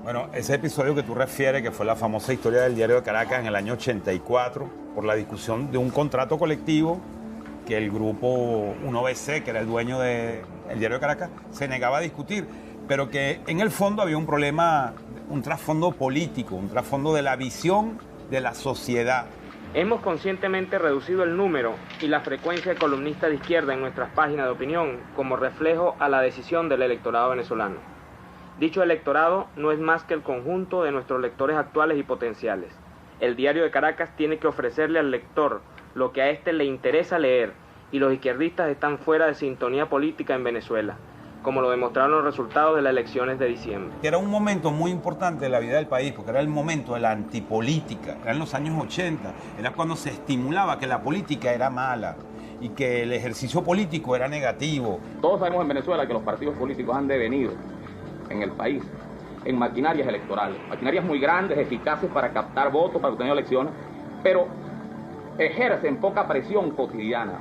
Speaker 3: Bueno, ese episodio que tú refieres, que fue la famosa historia del Diario de Caracas en el año 84, por la discusión de un contrato colectivo que el grupo 1BC, que era el dueño del Diario de Caracas, se negaba a discutir, pero que en el fondo había un problema, un trasfondo político, un trasfondo de la visión de la sociedad.
Speaker 10: Hemos conscientemente reducido el número y la frecuencia de columnistas de izquierda en nuestras páginas de opinión como reflejo a la decisión del electorado venezolano. Dicho electorado no es más que el conjunto de nuestros lectores actuales y potenciales. El Diario de Caracas tiene que ofrecerle al lector lo que a éste le interesa leer, y los izquierdistas están fuera de sintonía política en Venezuela, como lo demostraron los resultados de las elecciones de diciembre.
Speaker 3: Era un momento muy importante de la vida del país, porque era el momento de la antipolítica, eran los años 80, era cuando se estimulaba que la política era mala y que el ejercicio político era negativo.
Speaker 17: Todos sabemos en Venezuela que los partidos políticos han devenido en el país en maquinarias electorales, maquinarias muy grandes, eficaces para captar votos, para obtener elecciones, pero ejercen poca presión cotidiana,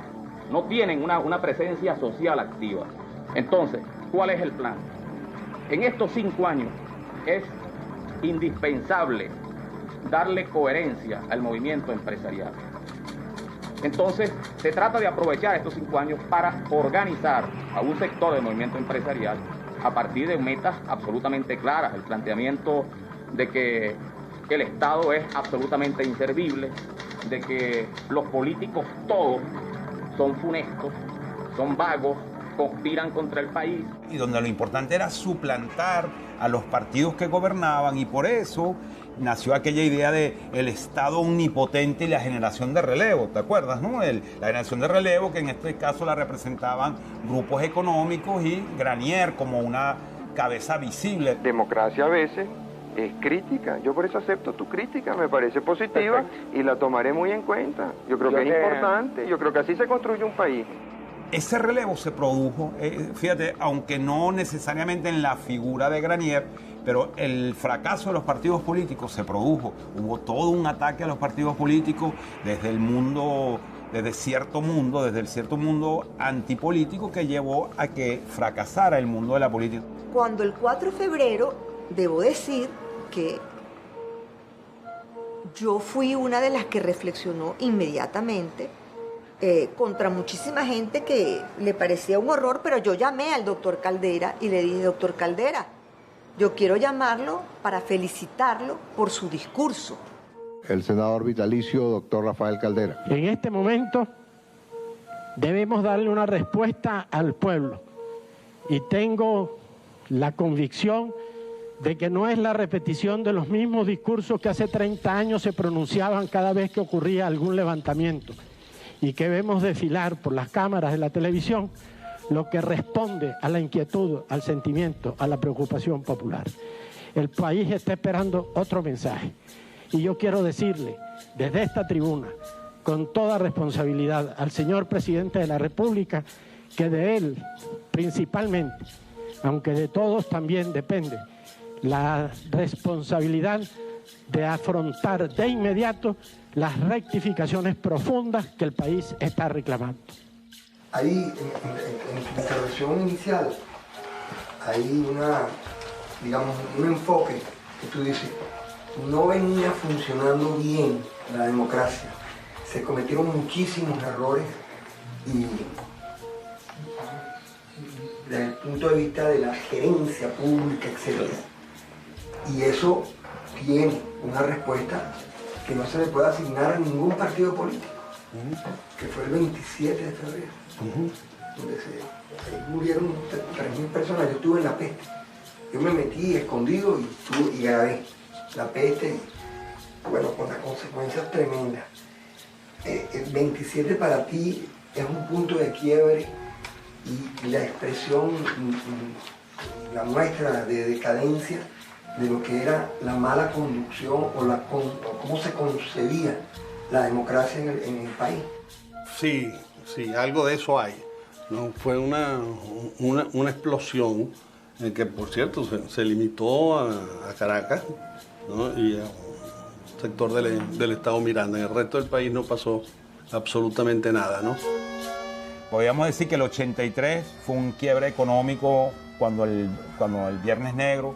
Speaker 17: no tienen una presencia social activa. Entonces, ¿cuál es el plan? En estos 5 años es indispensable darle coherencia al movimiento empresarial. Entonces, se trata de aprovechar estos 5 años para organizar a un sector del movimiento empresarial a partir de metas absolutamente claras, el planteamiento de que el Estado es absolutamente inservible, de que los políticos todos son funestos, son vagos, conspiran contra el país.
Speaker 3: Y donde lo importante era suplantar a los partidos que gobernaban, y por eso nació aquella idea de el Estado omnipotente y la generación de relevo, ¿te acuerdas, no? La generación de relevo, que en este caso la representaban grupos económicos y Granier como una cabeza visible.
Speaker 12: Democracia a veces es crítica, yo por eso acepto tu crítica, me parece positiva. Perfecto. Y la tomaré muy en cuenta. Yo creo que es importante, yo creo que así se construye un país.
Speaker 3: Ese relevo se produjo, fíjate, aunque no necesariamente en la figura de Granier, pero el fracaso de los partidos políticos se produjo. Hubo todo un ataque a los partidos políticos desde el cierto mundo antipolítico, que llevó a que fracasara el mundo de la política.
Speaker 8: Cuando el 4 de febrero, debo decir que yo fui una de las que reflexionó inmediatamente contra muchísima gente que le parecía un horror, pero yo llamé al doctor Caldera y le dije: doctor Caldera, yo quiero llamarlo para felicitarlo por su discurso.
Speaker 2: El senador vitalicio, doctor Rafael Caldera.
Speaker 7: En este momento debemos darle una respuesta al pueblo y tengo la convicción de que no es la repetición de los mismos discursos que hace 30 años se pronunciaban cada vez que ocurría algún levantamiento y que vemos desfilar por las cámaras de la televisión lo que responde a la inquietud, al sentimiento, a la preocupación popular. El país está esperando otro mensaje y yo quiero decirle desde esta tribuna con toda responsabilidad al señor presidente de la República que de él principalmente, aunque de todos también depende la responsabilidad de afrontar de inmediato las rectificaciones profundas que el país está reclamando.
Speaker 11: Ahí, en tu intervención inicial, hay un enfoque que tú dices, no venía funcionando bien la democracia, se cometieron muchísimos errores y desde el punto de vista de la gerencia pública, etc. Y eso tiene una respuesta que no se le puede asignar a ningún partido político, que fue el 27 de febrero, donde ahí murieron 3.000 personas. Yo estuve en la peste, yo me metí escondido y grabé la peste, bueno, con las consecuencias tremendas. El 27 para ti es un punto de quiebre y la expresión, la muestra de decadencia de lo que era la mala conducción o cómo se concebía la democracia en el país.
Speaker 15: Sí, algo de eso hay, ¿no? Fue una explosión en que, por cierto, se limitó a Caracas, ¿no? Y a un sector del estado Miranda. En el resto del país no pasó absolutamente nada, ¿no?
Speaker 3: Podríamos decir que el 83 fue un quiebre económico cuando el Viernes Negro.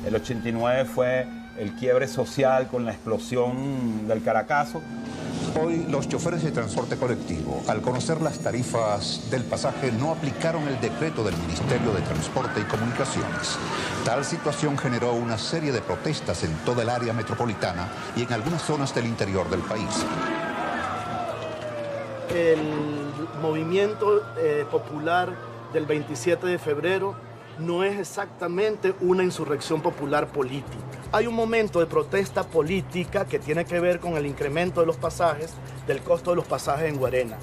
Speaker 3: El 89 fue el quiebre social con la explosión del Caracazo.
Speaker 21: Hoy los choferes de transporte colectivo, al conocer las tarifas del pasaje, no aplicaron el decreto del Ministerio de Transporte y Comunicaciones. Tal situación generó una serie de protestas en toda el área metropolitana y en algunas zonas del interior del país.
Speaker 22: El movimiento popular del 27 de febrero no es exactamente una insurrección popular política. Hay un momento de protesta política que tiene que ver con el incremento de los pasajes, del costo de los pasajes en Guarena.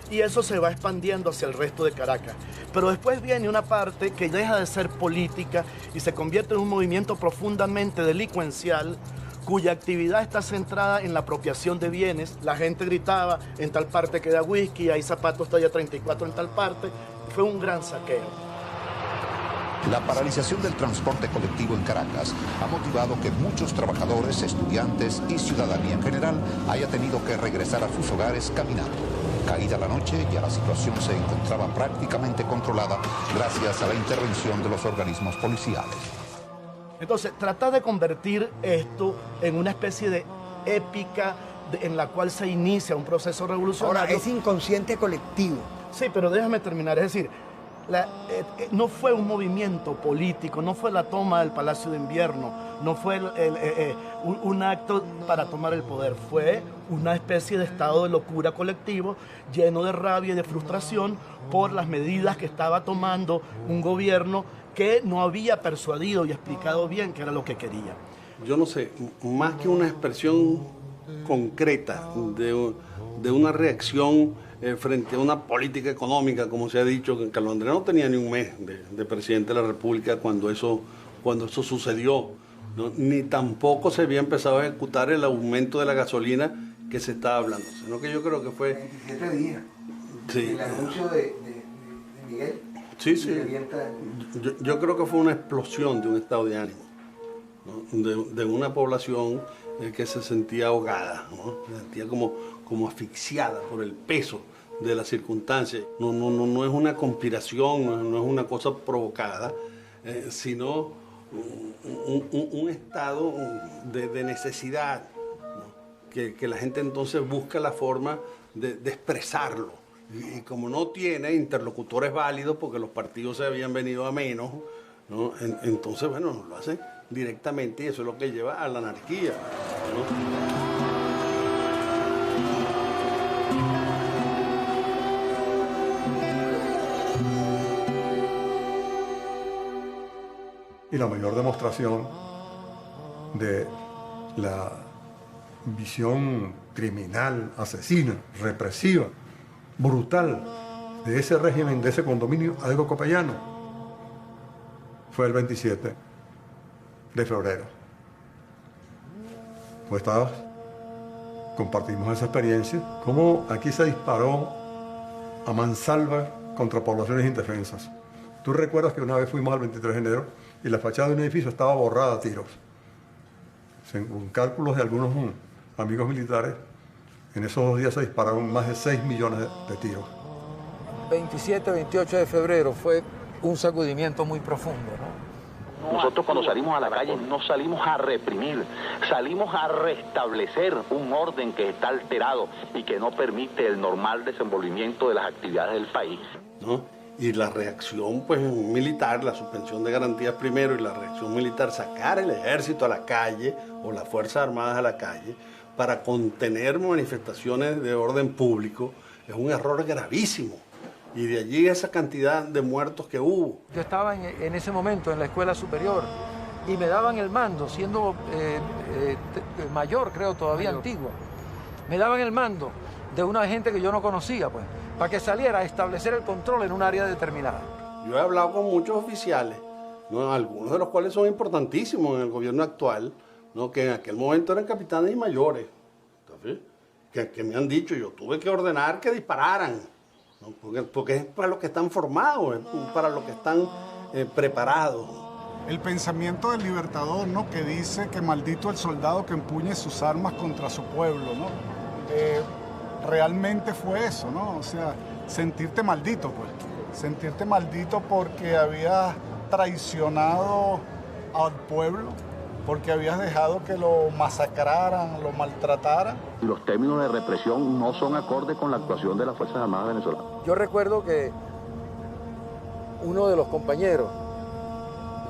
Speaker 22: Y eso se va expandiendo hacia el resto de Caracas. Pero después viene una parte que deja de ser política y se convierte en un movimiento profundamente delincuencial, cuya actividad está centrada en la apropiación de bienes. La gente gritaba, en tal parte queda whisky, hay zapatos talla 34 en tal parte. Fue un gran saqueo.
Speaker 21: La paralización del transporte colectivo en Caracas ha motivado que muchos trabajadores, estudiantes y ciudadanía en general haya tenido que regresar a sus hogares caminando. Caída la noche, ya la situación se encontraba prácticamente controlada gracias a la intervención de los organismos policiales.
Speaker 22: Entonces, tratar de convertir esto en una especie de épica en la cual se inicia un proceso revolucionario.
Speaker 11: Ahora, es inconsciente colectivo.
Speaker 22: Sí, pero déjame terminar. Es decir, no fue un movimiento político, no fue la toma del Palacio de Invierno, no fue un acto para tomar el poder, fue una especie de estado de locura colectivo lleno de rabia y de frustración por las medidas que estaba tomando un gobierno que no había persuadido y explicado bien qué era lo que quería.
Speaker 15: Yo no sé, más que una expresión concreta de una reacción frente a una política económica, como se ha dicho, que Carlos Andrés no tenía ni un mes de presidente de la República cuando eso sucedió, ¿no? Ni tampoco se había empezado a ejecutar el aumento de la gasolina que se estaba hablando, sino que yo creo que fue
Speaker 11: 27 días.
Speaker 15: Sí.
Speaker 11: El anuncio de Miguel.
Speaker 15: Sí. Yo creo que fue una explosión de un estado de ánimo, ¿no? de una población que se sentía ahogada, ¿no? Se sentía como asfixiada por el peso de las circunstancias. No es una conspiración, no es una cosa provocada, sino un estado de necesidad, ¿no? que la gente entonces busca la forma de expresarlo. Y como no tiene interlocutores válidos, porque los partidos se habían venido a menos, ¿no? Entonces, bueno, lo hacen directamente y eso es lo que lleva a la anarquía, ¿no?
Speaker 24: Y la mayor demostración de la visión criminal, asesina, represiva, brutal de ese régimen, de ese condominio algo copayano, fue el 27 de febrero. Pues compartimos esa experiencia, cómo aquí se disparó a mansalva contra poblaciones indefensas. Tú recuerdas que una vez fuimos al 23 de enero y la fachada de un edificio estaba borrada a tiros. Según cálculos de algunos amigos militares, en esos 2 días se dispararon más de 6 millones de tiros.
Speaker 1: 27, 28 de febrero fue un sacudimiento muy profundo, ¿no?
Speaker 5: Nosotros cuando salimos a la calle no salimos a reprimir, salimos a restablecer un orden que está alterado y que no permite el normal desenvolvimiento de las actividades del país,
Speaker 15: ¿no? Y la reacción pues militar, la suspensión de garantías primero y la reacción militar, sacar el ejército a la calle o las Fuerzas Armadas a la calle para contener manifestaciones de orden público, es un error gravísimo. Y de allí esa cantidad de muertos que hubo.
Speaker 1: Yo estaba en ese momento en la escuela superior y me daban el mando, siendo mayor, creo, todavía antiguo. Me daban el mando de una gente que yo no conocía, pues, para que saliera a establecer el control en un área determinada.
Speaker 15: Yo he hablado con muchos oficiales, ¿no? Algunos de los cuales son importantísimos en el gobierno actual, ¿no? Que en aquel momento eran capitanes y mayores, ¿sabes? Que me han dicho, yo tuve que ordenar que dispararan, ¿no? Porque es para lo que están formados, es para lo que están preparados.
Speaker 9: El pensamiento del libertador, ¿no? Que dice que maldito el soldado que empuñe sus armas contra su pueblo, ¿no? Realmente fue eso, ¿no? O sea, sentirte maldito, pues. Sentirte maldito porque habías traicionado al pueblo, porque habías dejado que lo masacraran, lo maltrataran.
Speaker 5: y los términos de represión no son acordes con la actuación de las Fuerzas Armadas venezolanas.
Speaker 1: Yo recuerdo que uno de los compañeros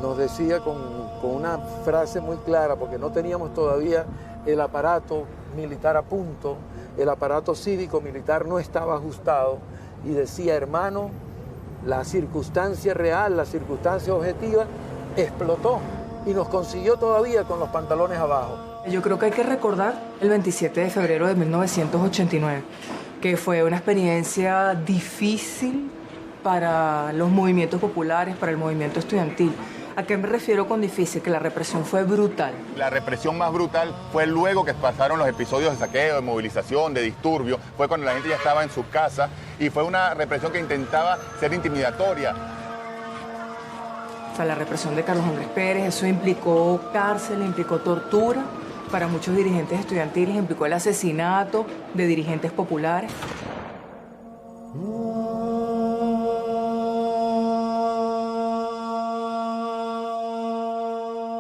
Speaker 1: nos decía con una frase muy clara, porque no teníamos todavía el aparato militar a punto, el aparato cívico-militar no estaba ajustado, y decía, hermano, la circunstancia real, la circunstancia objetiva explotó y nos consiguió todavía con los pantalones abajo.
Speaker 13: Yo creo que hay que recordar el 27 de febrero de 1989, que fue una experiencia difícil para los movimientos populares, para el movimiento estudiantil. ¿A qué me refiero con difícil? Que la represión fue brutal.
Speaker 23: La represión más brutal fue luego que pasaron los episodios de saqueo, de movilización, de disturbio. Fue cuando la gente ya estaba en sus casas y fue una represión que intentaba ser intimidatoria.
Speaker 13: O sea, la represión de Carlos Andrés Pérez, eso implicó cárcel, implicó tortura para muchos dirigentes estudiantiles, implicó el asesinato de dirigentes populares.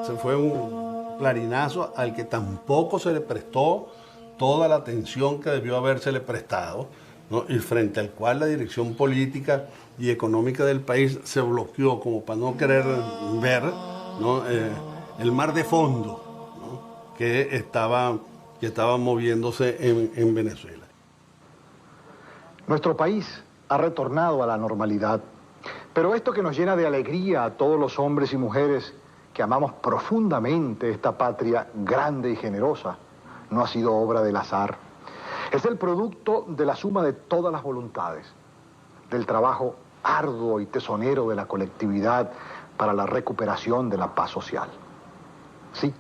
Speaker 15: Se fue un clarinazo al que tampoco se le prestó toda la atención que debió habérsele prestado, ¿no? Y frente al cual la dirección política y económica del país se bloqueó como para no querer ver, ¿no? El mar de fondo, ¿no? que estaba moviéndose en Venezuela.
Speaker 26: Nuestro país ha retornado a la normalidad, pero esto que nos llena de alegría a todos los hombres y mujeres que amamos profundamente esta patria grande y generosa, no ha sido obra del azar. Es el producto de la suma de todas las voluntades, del trabajo arduo y tesonero de la colectividad para la recuperación de la paz social. Sí,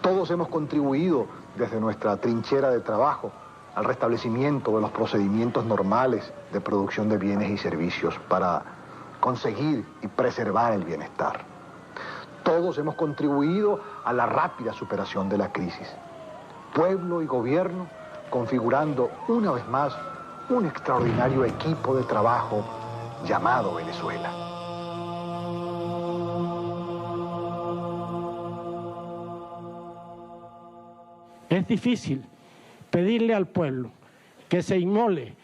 Speaker 26: todos hemos contribuido desde nuestra trinchera de trabajo al restablecimiento de los procedimientos normales de producción de bienes y servicios para conseguir y preservar el bienestar. Todos hemos contribuido a la rápida superación de la crisis. Pueblo y gobierno configurando una vez más un extraordinario equipo de trabajo llamado Venezuela.
Speaker 7: Es difícil pedirle al pueblo que se inmole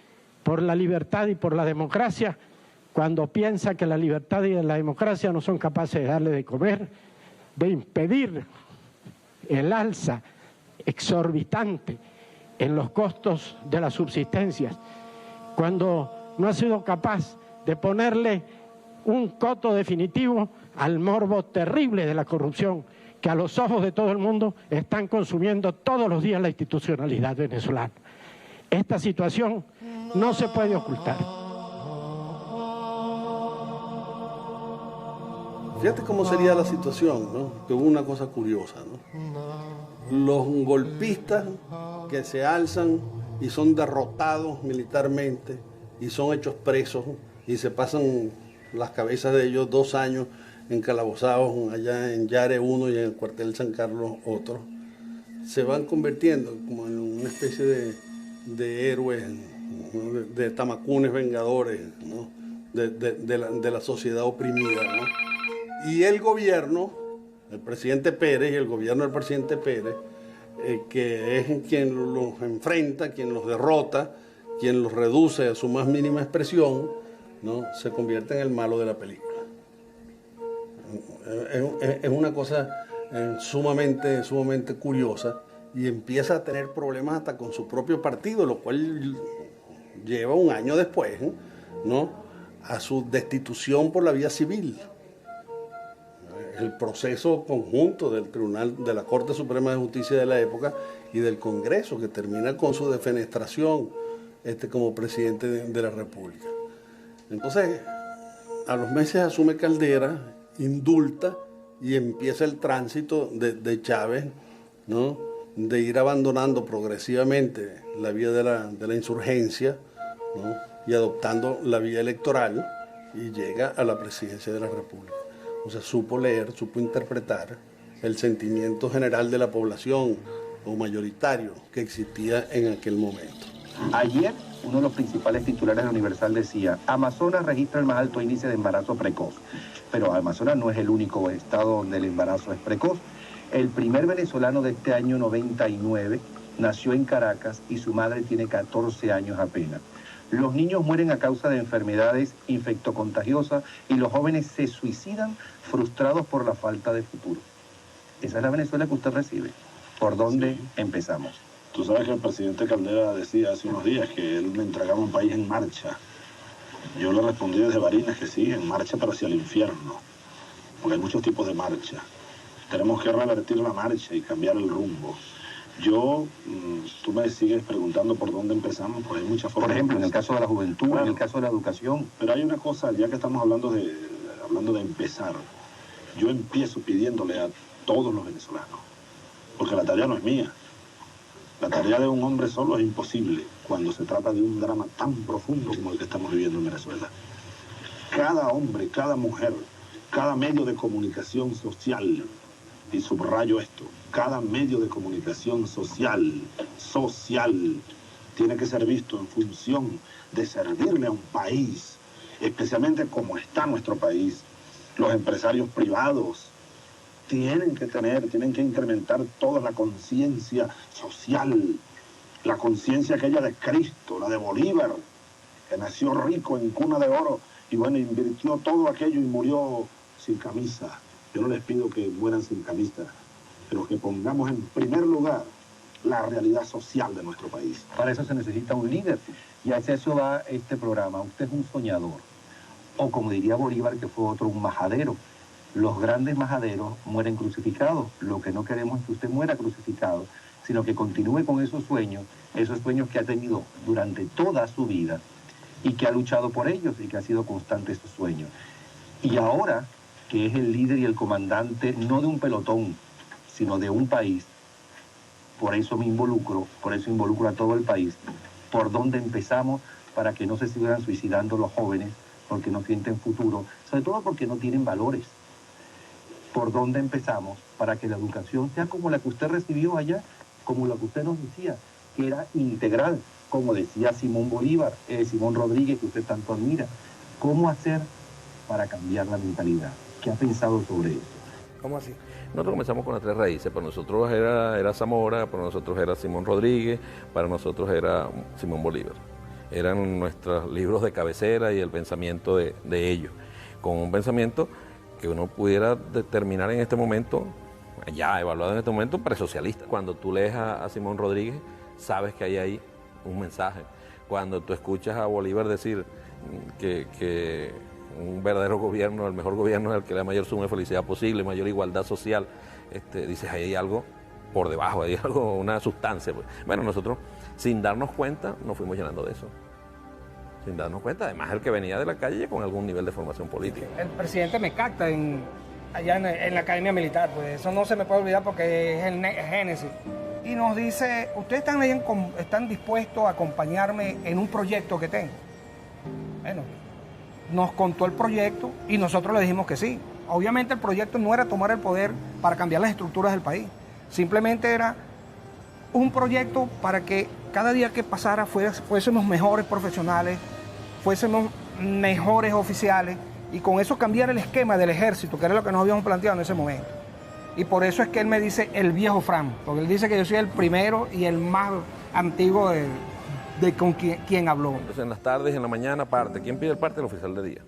Speaker 7: por la libertad y por la democracia cuando piensa que la libertad y la democracia no son capaces de darle de comer, de impedir el alza exorbitante en los costos de las subsistencias, cuando no ha sido capaz de ponerle un coto definitivo al morbo terrible de la corrupción que a los ojos de todo el mundo están consumiendo todos los días la institucionalidad venezolana. Esta situación no se puede ocultar.
Speaker 15: Fíjate cómo sería la situación, ¿no? Que hubo una cosa curiosa, ¿no? Los golpistas que se alzan y son derrotados militarmente y son hechos presos y se pasan las cabezas de ellos 2 años encalabozados allá en Yare 1 y en el cuartel San Carlos otro, se van convirtiendo como en una especie de héroes, ¿no? de tamacunes vengadores, ¿no? de la sociedad oprimida, ¿no? Y el gobierno, el presidente Pérez y el gobierno del presidente Pérez, que es quien los enfrenta, quien los derrota, quien los reduce a su más mínima expresión, ¿no? Se convierte en el malo de la película. Es una cosa sumamente curiosa y empieza a tener problemas hasta con su propio partido, lo cual lleva 1 año después, ¿no? A su destitución por la vía civil. El proceso conjunto del Tribunal de la Corte Suprema de Justicia de la época y del Congreso, que termina con su defenestración como presidente de la República. Entonces, a los meses asume Caldera, indulta y empieza el tránsito de Chávez, ¿no? De ir abandonando progresivamente la vía de la insurgencia, ¿no? Y adoptando la vía electoral y llega a la presidencia de la República. O sea, supo leer, supo interpretar el sentimiento general de la población o mayoritario que existía en aquel momento.
Speaker 4: Ayer, uno de los principales titulares de Universal decía: Amazonas registra el más alto índice de embarazo precoz. Pero Amazonas no es el único estado donde el embarazo es precoz. El primer venezolano de este año 99 nació en Caracas y su madre tiene 14 años apenas. Los niños mueren a causa de enfermedades infectocontagiosas y los jóvenes se suicidan frustrados por la falta de futuro. Esa es la Venezuela que usted recibe. ¿Por dónde empezamos?
Speaker 6: Tú sabes que el presidente Caldera decía hace unos días que él me entregaba un país en marcha. Yo le respondí desde Barinas que sí, en marcha, pero hacia el infierno. Porque hay muchos tipos de marcha. Tenemos que revertir la marcha y cambiar el rumbo. Tú me sigues preguntando por dónde empezamos, pues hay muchas formas.
Speaker 4: Por ejemplo, en el caso de la juventud, claro, en el caso de la educación.
Speaker 6: Pero hay una cosa, ya que estamos hablando de empezar, yo empiezo pidiéndole a todos los venezolanos, porque la tarea no es mía. La tarea de un hombre solo es imposible cuando se trata de un drama tan profundo como el que estamos viviendo en Venezuela. Cada hombre, cada mujer, cada medio de comunicación social, y subrayo esto, cada medio de comunicación social, tiene que ser visto en función de servirle a un país, especialmente como está nuestro país. Los empresarios privados tienen que incrementar toda la conciencia social, la conciencia aquella de Cristo, la de Bolívar, que nació rico en cuna de oro y bueno, invirtió todo aquello y murió sin camisa. Yo no les pido que mueran sin camisa, pero que pongamos en primer lugar la realidad social de nuestro país.
Speaker 4: Para eso se necesita un líder, y hacia eso va este programa. Usted es un soñador, o como diría Bolívar, que fue otro, un majadero. Los grandes majaderos mueren crucificados. Lo que no queremos es que usted muera crucificado, sino que continúe con esos sueños que ha tenido durante toda su vida y que ha luchado por ellos y que ha sido constante esos sueños. Y ahora que es el líder y el comandante, no de un pelotón, sino de un país, por eso involucro a todo el país. ¿Por dónde empezamos para que no se sigan suicidando los jóvenes porque no sienten futuro, sobre todo porque no tienen valores? ¿Por dónde empezamos para que la educación sea como la que usted recibió allá, como la que usted nos decía, que era integral, como decía Simón Bolívar, Simón Rodríguez, que usted tanto admira? ¿Cómo hacer para cambiar la mentalidad? ¿Qué ha pensado sobre eso?
Speaker 14: ¿Cómo así? Nosotros comenzamos con las 3 raíces. Para nosotros era Zamora, para nosotros era Simón Rodríguez, para nosotros era Simón Bolívar. eran nuestros libros de cabecera y el pensamiento de ellos, con un pensamiento que uno pudiera determinar en este momento, ya evaluado en este momento, presocialista. Cuando tú lees a Simón Rodríguez, sabes que hay ahí un mensaje. Cuando tú escuchas a Bolívar decir que un verdadero gobierno, el mejor gobierno es el que da mayor suma de felicidad posible, mayor igualdad social, dices, ahí hay algo por debajo, hay algo, una sustancia. Pues. Bueno, nosotros, sin darnos cuenta, nos fuimos llenando de eso. Sin darnos cuenta, además el que venía de la calle con algún nivel de formación política.
Speaker 10: El presidente me capta allá en la Academia Militar, pues eso no se me puede olvidar porque es el génesis. Y nos dice, ¿ustedes están dispuestos a acompañarme en un proyecto que tengo? Bueno, nos contó el proyecto y nosotros le dijimos que sí. Obviamente el proyecto no era tomar el poder para cambiar las estructuras del país. Simplemente era un proyecto para que cada día que pasara fuésemos mejores profesionales, fuésemos mejores oficiales y con eso cambiar el esquema del ejército, que era lo que nos habíamos planteado en ese momento. Y por eso es que él me dice el viejo Fran, porque él dice que yo soy el primero y el más antiguo de con quien habló.
Speaker 14: Entonces en las tardes y en la mañana parte. ¿Quién pide el parte? El oficial de día.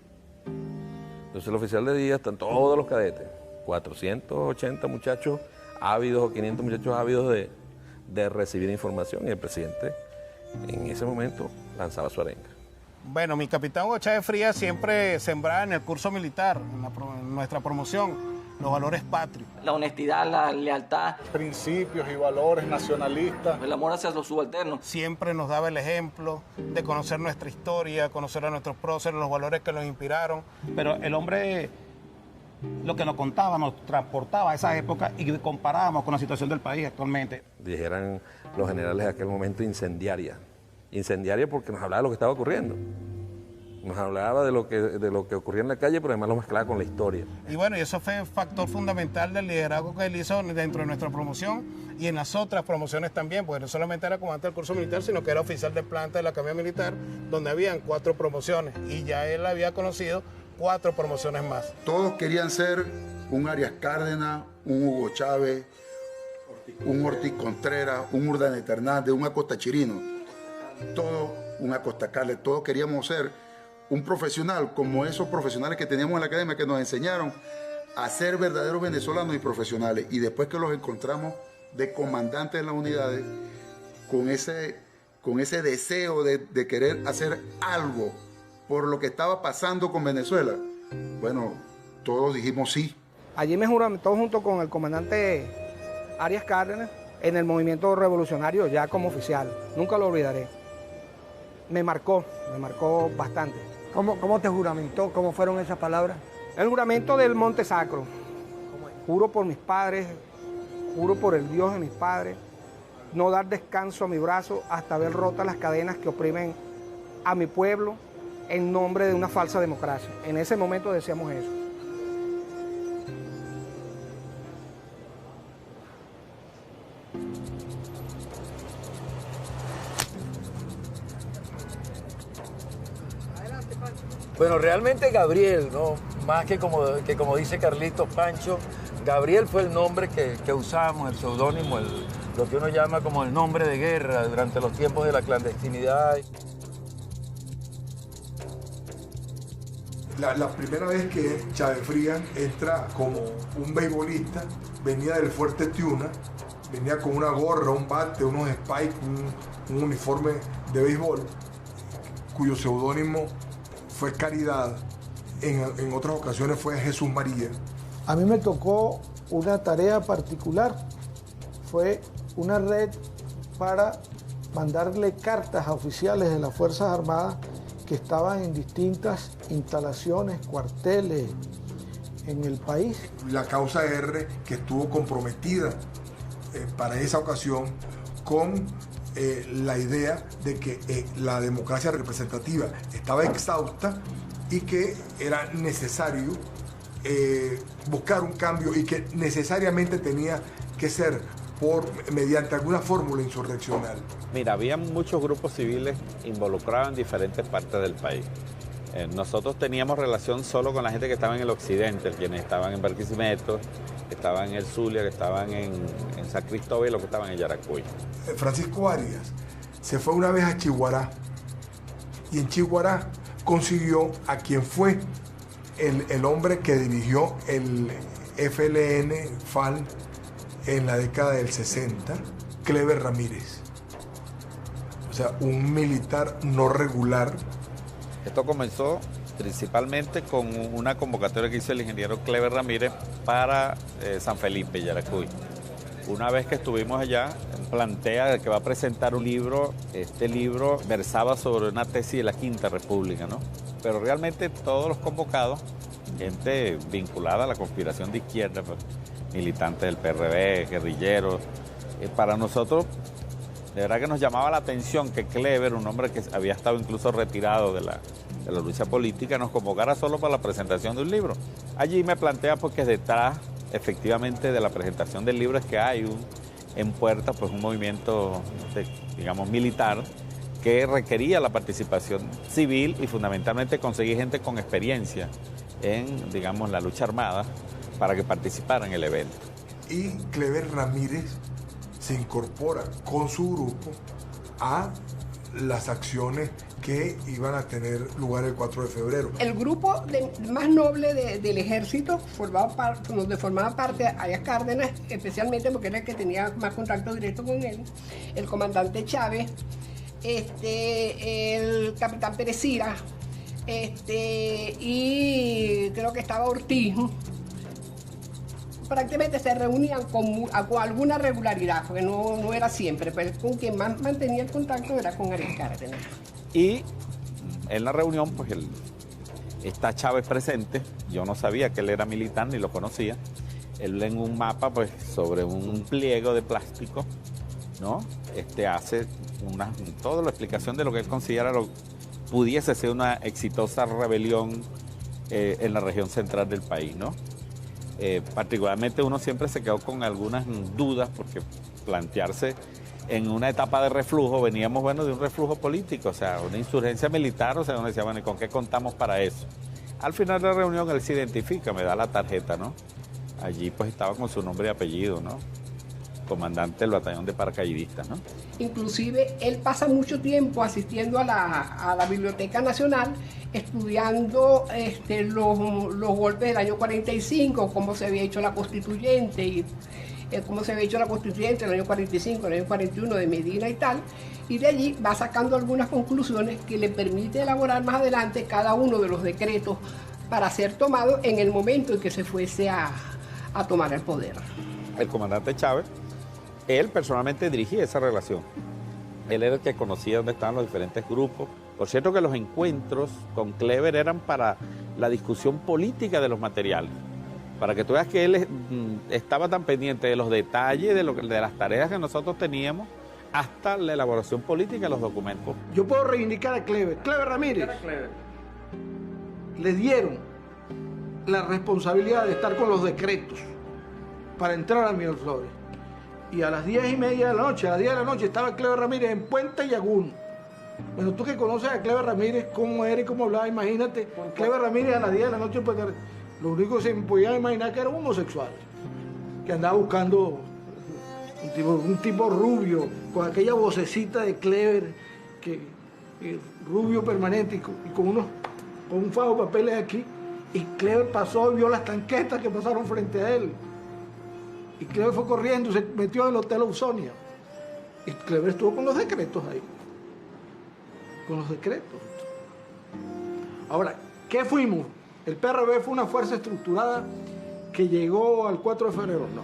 Speaker 14: Entonces el oficial de día están todos los cadetes, 480 muchachos ávidos o 500 muchachos ávidos de recibir información y el presidente en ese momento lanzaba su arenga.
Speaker 16: Bueno, mi capitán Hugo Chávez Frías siempre sembraba en el curso militar, en nuestra promoción, los valores patrios.
Speaker 18: La honestidad, la lealtad.
Speaker 9: Principios y valores nacionalistas.
Speaker 18: El amor hacia los subalternos.
Speaker 16: Siempre nos daba el ejemplo de conocer nuestra historia, conocer a nuestros próceres, los valores que nos inspiraron. Pero el hombre, lo que nos contaba, nos transportaba a esa época y comparábamos con la situación del país actualmente.
Speaker 14: Dijeran los generales de aquel momento incendiaria. Incendiaria porque nos hablaba de lo que estaba ocurriendo. Nos hablaba de lo que ocurría en la calle, pero además lo mezclaba con la historia.
Speaker 16: Y bueno, y eso fue factor fundamental del liderazgo que él hizo dentro de nuestra promoción y en las otras promociones también, porque no solamente era comandante del curso militar, sino que era oficial de planta de la Academia Militar, donde habían 4 promociones y ya él había conocido 4 promociones más.
Speaker 19: Todos querían ser un Arias Cárdenas, un Hugo Chávez, un Ortiz Contreras, un Urdaneta Hernández, un Acosta Chirino, todo un Acosta Carles, todos queríamos ser un profesional como esos profesionales que teníamos en la academia que nos enseñaron a ser verdaderos venezolanos y profesionales. Y después que los encontramos de comandantes en las unidades, con ese deseo de querer hacer algo por lo que estaba pasando con Venezuela, bueno, todos dijimos sí.
Speaker 10: Allí me juramentó junto con el comandante Arias Cárdenas en el movimiento revolucionario ya como oficial. Nunca lo olvidaré. Me marcó bastante.
Speaker 11: ¿Cómo te juramentó? ¿Cómo fueron esas palabras?
Speaker 10: El juramento del Monte Sacro. Juro por mis padres, juro por el Dios de mis padres, no dar descanso a mi brazo hasta ver rotas las cadenas que oprimen a mi pueblo en nombre de una falsa democracia. En ese momento decíamos eso.
Speaker 1: Bueno, realmente Gabriel, ¿no? Más que como dice Carlitos Pancho, Gabriel fue el nombre que usamos, el seudónimo, lo que uno llama como el nombre de guerra durante los tiempos de la clandestinidad.
Speaker 20: La primera vez que Chávez Frías entra como un beisbolista, venía del Fuerte Tiuna, venía con una gorra, un bate, unos spikes, un uniforme de béisbol, cuyo seudónimo fue Caridad, en otras ocasiones fue Jesús María.
Speaker 25: A mí me tocó una tarea particular, fue una red para mandarle cartas a oficiales de las Fuerzas Armadas que estaban en distintas instalaciones, cuarteles en el país.
Speaker 20: La causa R, que estuvo comprometida para esa ocasión con la idea de que la democracia representativa estaba exhausta y que era necesario buscar un cambio y que necesariamente tenía que ser mediante alguna fórmula insurreccional.
Speaker 27: Mira, había muchos grupos civiles involucrados en diferentes partes del país. Nosotros teníamos relación solo con la gente que estaba en el occidente, quienes estaban en Barquisimeto, que estaban en el Zulia, que estaban en San Cristóbal y los que estaban en Yaracuy.
Speaker 20: Francisco Arias se fue una vez a Chihuahua y en Chiguará consiguió a quien fue el hombre que dirigió el FLN-FAL en la década del 60, Clever Ramírez. O sea, un militar no regular.
Speaker 27: Esto comenzó principalmente con una convocatoria que hizo el ingeniero Clever Ramírez para San Felipe, Yaracuy. Una vez que estuvimos allá, plantea que va a presentar un libro. Este libro versaba sobre una tesis de la Quinta República, ¿no? Pero realmente todos los convocados, gente vinculada a la conspiración de izquierda, pues, militantes del PRD, guerrilleros, para nosotros, de verdad que nos llamaba la atención que Clever, un hombre que había estado incluso retirado de la lucha política, nos convocara solo para la presentación de un libro. Allí me plantea porque detrás, efectivamente, de la presentación del libro es que hay en puerta pues un movimiento, digamos, militar que requería la participación civil y fundamentalmente conseguir gente con experiencia en, digamos, la lucha armada para que participara en el evento.
Speaker 20: Y Clever Ramírez se incorpora con su grupo a las acciones que iban a tener lugar el 4 de febrero.
Speaker 10: El grupo más noble del ejército, donde formaba parte Arias Cárdenas, especialmente porque era el que tenía más contacto directo con él, el comandante Chávez, el capitán Perecira, y creo que estaba Ortiz. Prácticamente se reunían con alguna regularidad, porque no era siempre, pero con quien más mantenía el contacto era con Arias Cárdenas.
Speaker 27: Y en la reunión, pues está Chávez presente. Yo no sabía que él era militar ni lo conocía. Él en un mapa, pues sobre un pliego de plástico, ¿no? Hace toda la explicación de lo que él considera pudiese ser una exitosa rebelión en la región central del país, ¿no? Particularmente uno siempre se quedó con algunas dudas porque plantearse en una etapa de reflujo, veníamos de un reflujo político, o sea, una insurgencia militar, o sea, uno decía, bueno, ¿y con qué contamos para eso? Al final de la reunión él se identifica, me da la tarjeta, ¿no? Allí pues estaba con su nombre y apellido, ¿no? Comandante del batallón de paracaidistas, ¿no?
Speaker 10: Inclusive él pasa mucho tiempo asistiendo a la Biblioteca Nacional, estudiando los golpes del año 45, cómo se había hecho la constituyente y cómo se había hecho la constituyente en el año 45, en el año 41 de Medina y tal, y de allí va sacando algunas conclusiones que le permite elaborar más adelante cada uno de los decretos para ser tomado en el momento en que se fuese a tomar el poder.
Speaker 27: El comandante Chávez, él personalmente dirigía esa relación. Él era el que conocía dónde estaban los diferentes grupos. Por cierto que los encuentros con Clever eran para la discusión política de los materiales. Para que tú veas que él estaba tan pendiente de los detalles, de las tareas que nosotros teníamos, hasta la elaboración política de los documentos.
Speaker 25: Yo puedo reivindicar a Clever Ramírez. Le dieron la responsabilidad de estar con los decretos para entrar a Miraflores. Y a las 10:30 de la noche, a las 10 de la noche, estaba Clever Ramírez en Puente Yagún. Bueno, tú que conoces a Clever Ramírez, cómo era y cómo hablaba, imagínate, Clever Ramírez a las 10 de la noche, pues, lo único que se podía imaginar que era un homosexual, que andaba buscando un tipo rubio, con aquella vocecita de Clever, rubio permanente, y con un fajo de papeles aquí, y Clever pasó y vio las tanquetas que pasaron frente a él. Y Clever fue corriendo, se metió en el Hotel Ausonia. Y Clever estuvo con los decretos ahí. Con los decretos. Ahora, ¿qué fuimos? ¿El PRB fue una fuerza estructurada que llegó al 4 de febrero? No.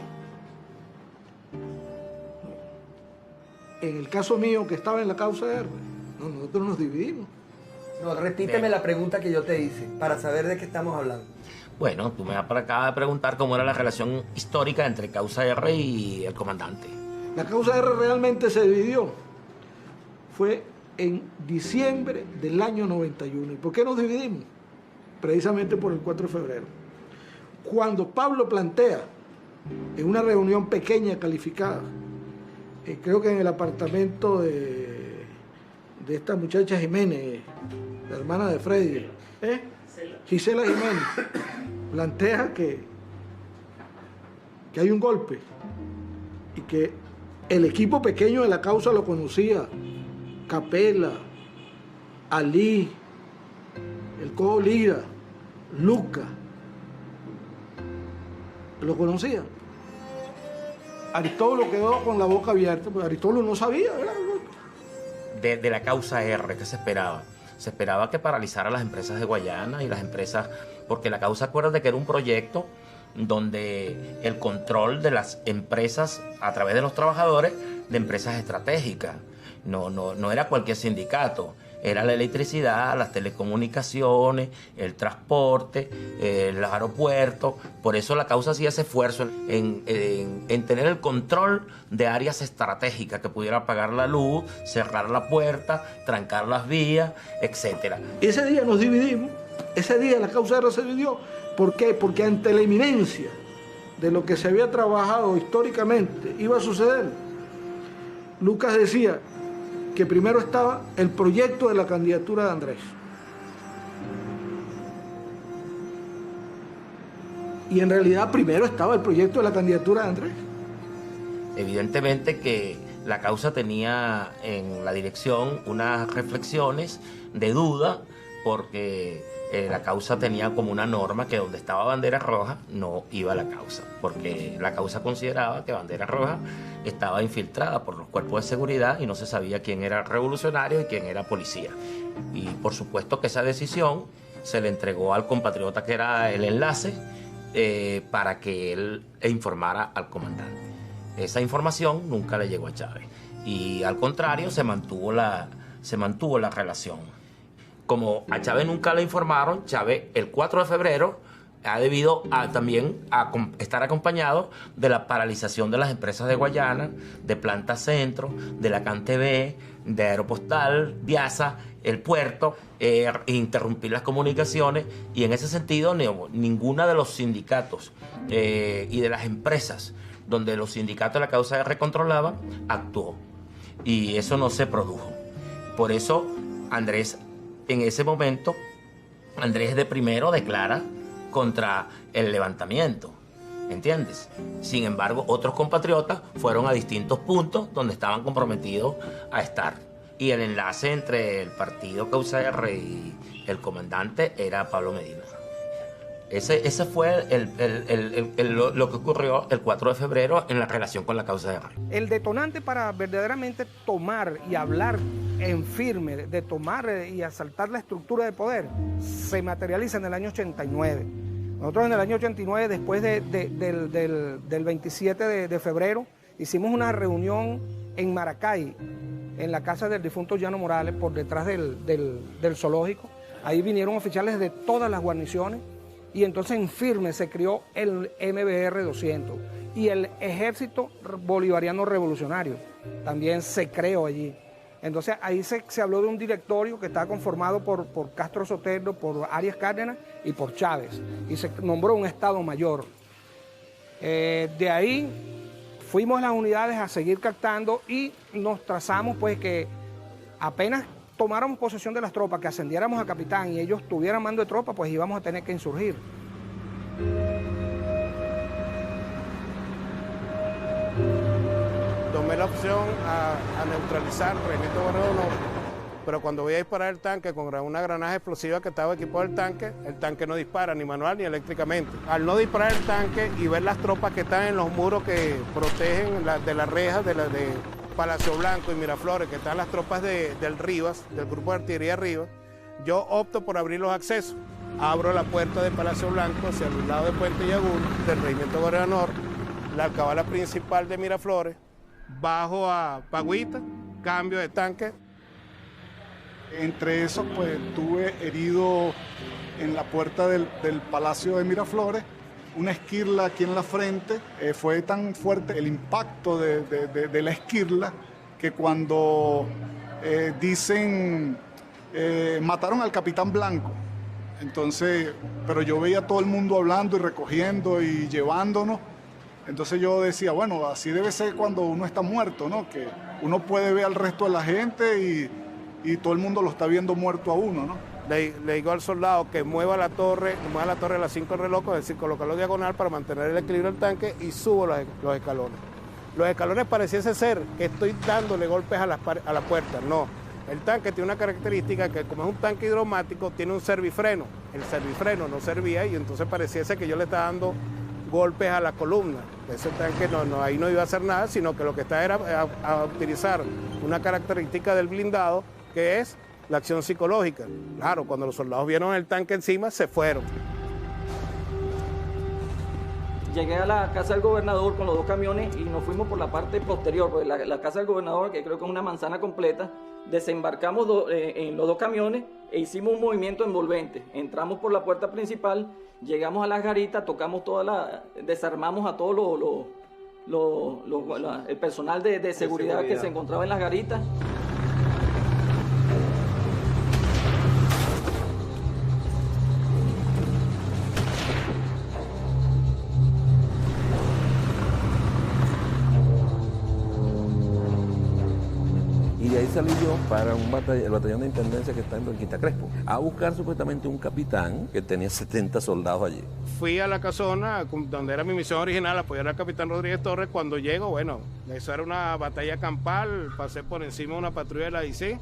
Speaker 25: En el caso mío, que estaba en la causa R, nosotros nos dividimos.
Speaker 11: No, repíteme la pregunta que yo te hice, para saber de qué estamos hablando.
Speaker 2: Bueno, tú me acabas de preguntar cómo era la relación histórica entre Causa R y el comandante.
Speaker 25: La Causa R realmente se dividió. Fue en diciembre del año 91. ¿Y por qué nos dividimos? Precisamente por el 4 de febrero. Cuando Pablo plantea, en una reunión pequeña, calificada, creo que en el apartamento de esta muchacha Jiménez, la hermana de Freddy, Gisela Jiménez, plantea que hay un golpe y que el equipo pequeño de la causa lo conocía, Capela, Ali, el Cojo Lira, Luca, lo conocían. Aristóbulo quedó con la boca abierta, porque Aristóbulo no sabía, ¿verdad?
Speaker 2: De la causa R, ¿qué se esperaba? Se esperaba que paralizara las empresas de Guayana y las empresas, porque la causa, acuérdate que era un proyecto donde el control de las empresas a través de los trabajadores, de empresas estratégicas, no era cualquier sindicato, era la electricidad, las telecomunicaciones, el transporte, los aeropuertos. Por eso la causa hacía ese esfuerzo en tener el control de áreas estratégicas que pudiera apagar la luz, cerrar la puerta, trancar las vías, etc.
Speaker 25: Ese día nos dividimos, ese día la causa R se dividió. ¿Por qué? Porque ante la inminencia de lo que se había trabajado históricamente iba a suceder, Lucas decía que primero estaba el proyecto de la candidatura de Andrés. Y en realidad primero estaba el proyecto de la candidatura de Andrés.
Speaker 2: Evidentemente que la causa tenía en la dirección unas reflexiones de duda, porque la causa tenía como una norma que donde estaba bandera roja no iba la causa, porque la causa consideraba que bandera roja estaba infiltrada por los cuerpos de seguridad y no se sabía quién era revolucionario y quién era policía. Y por supuesto que esa decisión se le entregó al compatriota que era el enlace para que él informara al comandante. Esa información nunca le llegó a Chávez y al contrario se mantuvo la relación. Como a Chávez nunca le informaron, Chávez el 4 de febrero ha debido también estar acompañado de la paralización de las empresas de Guayana, de Planta Centro, de la CanTV, de Aeropostal, Viasa, el puerto, interrumpir las comunicaciones, y en ese sentido ninguna de los sindicatos y de las empresas donde los sindicatos de la causa R controlaban actuó, y eso no se produjo. Por eso Andrés, en ese momento, Andrés de primero declara contra el levantamiento, ¿entiendes? Sin embargo, otros compatriotas fueron a distintos puntos donde estaban comprometidos a estar. Y el enlace entre el partido Causa R y el comandante era Pablo Medina. Ese fue lo que ocurrió el 4 de febrero en la relación con la Causa R.
Speaker 10: El detonante para verdaderamente tomar y hablar en firme, de tomar y asaltar la estructura de poder, se materializa en el año 89. Nosotros en el año 89, después del 27 de febrero, hicimos una reunión en Maracay, en la casa del difunto Llano Morales, por detrás del zoológico. Ahí vinieron oficiales de todas las guarniciones, y entonces en firme se creó el MBR 200 y el Ejército Bolivariano Revolucionario también se creó allí. Entonces ahí se habló de un directorio que estaba conformado por Castro Sotelo, por Arias Cárdenas y por Chávez, y se nombró un Estado Mayor. De ahí fuimos a las unidades a seguir captando y nos trazamos pues que apenas tomáramos posesión de las tropas, que ascendiéramos a capitán y ellos tuvieran mando de tropa, pues íbamos a tener que insurgir.
Speaker 16: Tomé la opción a neutralizar el Regimiento Guerrero del Norte, pero cuando voy a disparar el tanque con una granada explosiva que estaba equipado el tanque no dispara ni manual ni eléctricamente. Al no disparar el tanque y ver las tropas que están en los muros que protegen de las rejas de Palacio Blanco y Miraflores, que están las tropas del Rivas, del Grupo de Artillería Rivas, yo opto por abrir los accesos. Abro la puerta de Palacio Blanco hacia el lado de Puente Yagul, del Regimiento Guerrero Norte, la alcabala principal de Miraflores, bajo a Pagüita, cambio de tanque.
Speaker 9: Entre esos, pues tuve herido en la puerta del Palacio de Miraflores, una esquirla aquí en la frente. Fue tan fuerte el impacto de la esquirla que cuando dicen mataron al capitán Blanco, entonces, pero yo veía a todo el mundo hablando y recogiendo y llevándonos. Entonces yo decía, bueno, así debe ser cuando uno está muerto, ¿no? Que uno puede ver al resto de la gente y todo el mundo lo está viendo muerto a uno, ¿no?
Speaker 16: Le digo al soldado que mueva la torre a las 5 del reloj, es decir, colocarlo diagonal para mantener el equilibrio del tanque, y subo los escalones. Los escalones pareciese ser que estoy dándole golpes a la puerta, no. El tanque tiene una característica que como es un tanque hidromático, tiene un servifreno. El servifreno no servía y entonces pareciese que yo le estaba dando golpes a la columna. Ese tanque ahí no iba a hacer nada, sino que lo que está era a utilizar una característica del blindado, que es la acción psicológica. Claro, cuando los soldados vieron el tanque encima, se fueron.
Speaker 18: Llegué a la casa del gobernador con los 2 camiones y nos fuimos por la parte posterior, pues la casa del gobernador, que creo que es una manzana completa. Desembarcamos en los 2 camiones e hicimos un movimiento envolvente. Entramos por la puerta principal, llegamos a las garitas, tocamos desarmamos a todo el personal de seguridad que se encontraba en las garitas.
Speaker 14: Y de ahí salí yo para el batallón de intendencia que está en Blanquita Crespo, a buscar supuestamente un capitán que tenía 70 soldados allí.
Speaker 16: Fui a la casona, donde era mi misión original, apoyar al capitán Rodríguez Torres. Cuando llego, bueno, eso era una batalla campal, pasé por encima de una patrulla de la DIC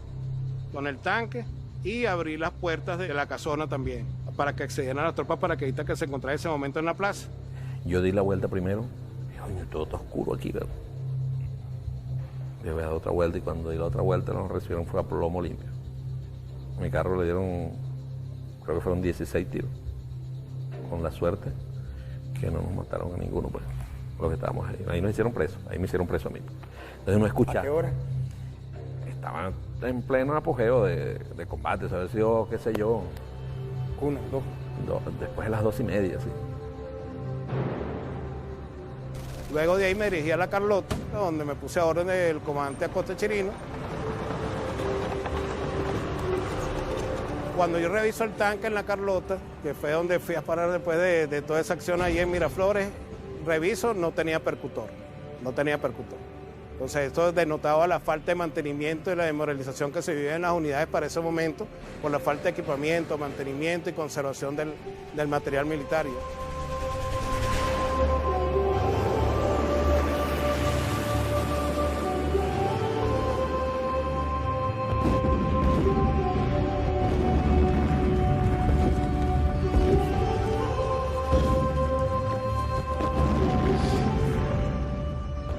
Speaker 16: con el tanque y abrí las puertas de la casona también, para que accedieran a las tropas paracaidistas que se encontraban en ese momento en la plaza.
Speaker 14: Yo di la vuelta primero, y coño, todo está oscuro aquí, ¿verdad? Yo había dado otra vuelta y cuando di la otra vuelta nos recibieron fue a plomo limpio. A mi carro le dieron, creo que fueron 16 tiros. Con la suerte que no nos mataron a ninguno, pues, los que estábamos ahí. Ahí nos hicieron presos, ahí me hicieron preso a mí. Entonces no escuchaba.
Speaker 10: ¿A qué hora?
Speaker 14: Estaban en pleno apogeo de combate, ¿sabes? Yo, qué sé yo.
Speaker 10: 1, 2.
Speaker 14: Después de las 2:30, sí.
Speaker 16: Luego de ahí me dirigí a la Carlota, donde me puse a orden del comandante Acosta Chirino. Cuando yo reviso el tanque en la Carlota, que fue donde fui a parar después de toda esa acción allí en Miraflores, reviso, no tenía percutor. Entonces esto denotaba la falta de mantenimiento y la desmoralización que se vivía en las unidades para ese momento, por la falta de equipamiento, mantenimiento y conservación del material militar.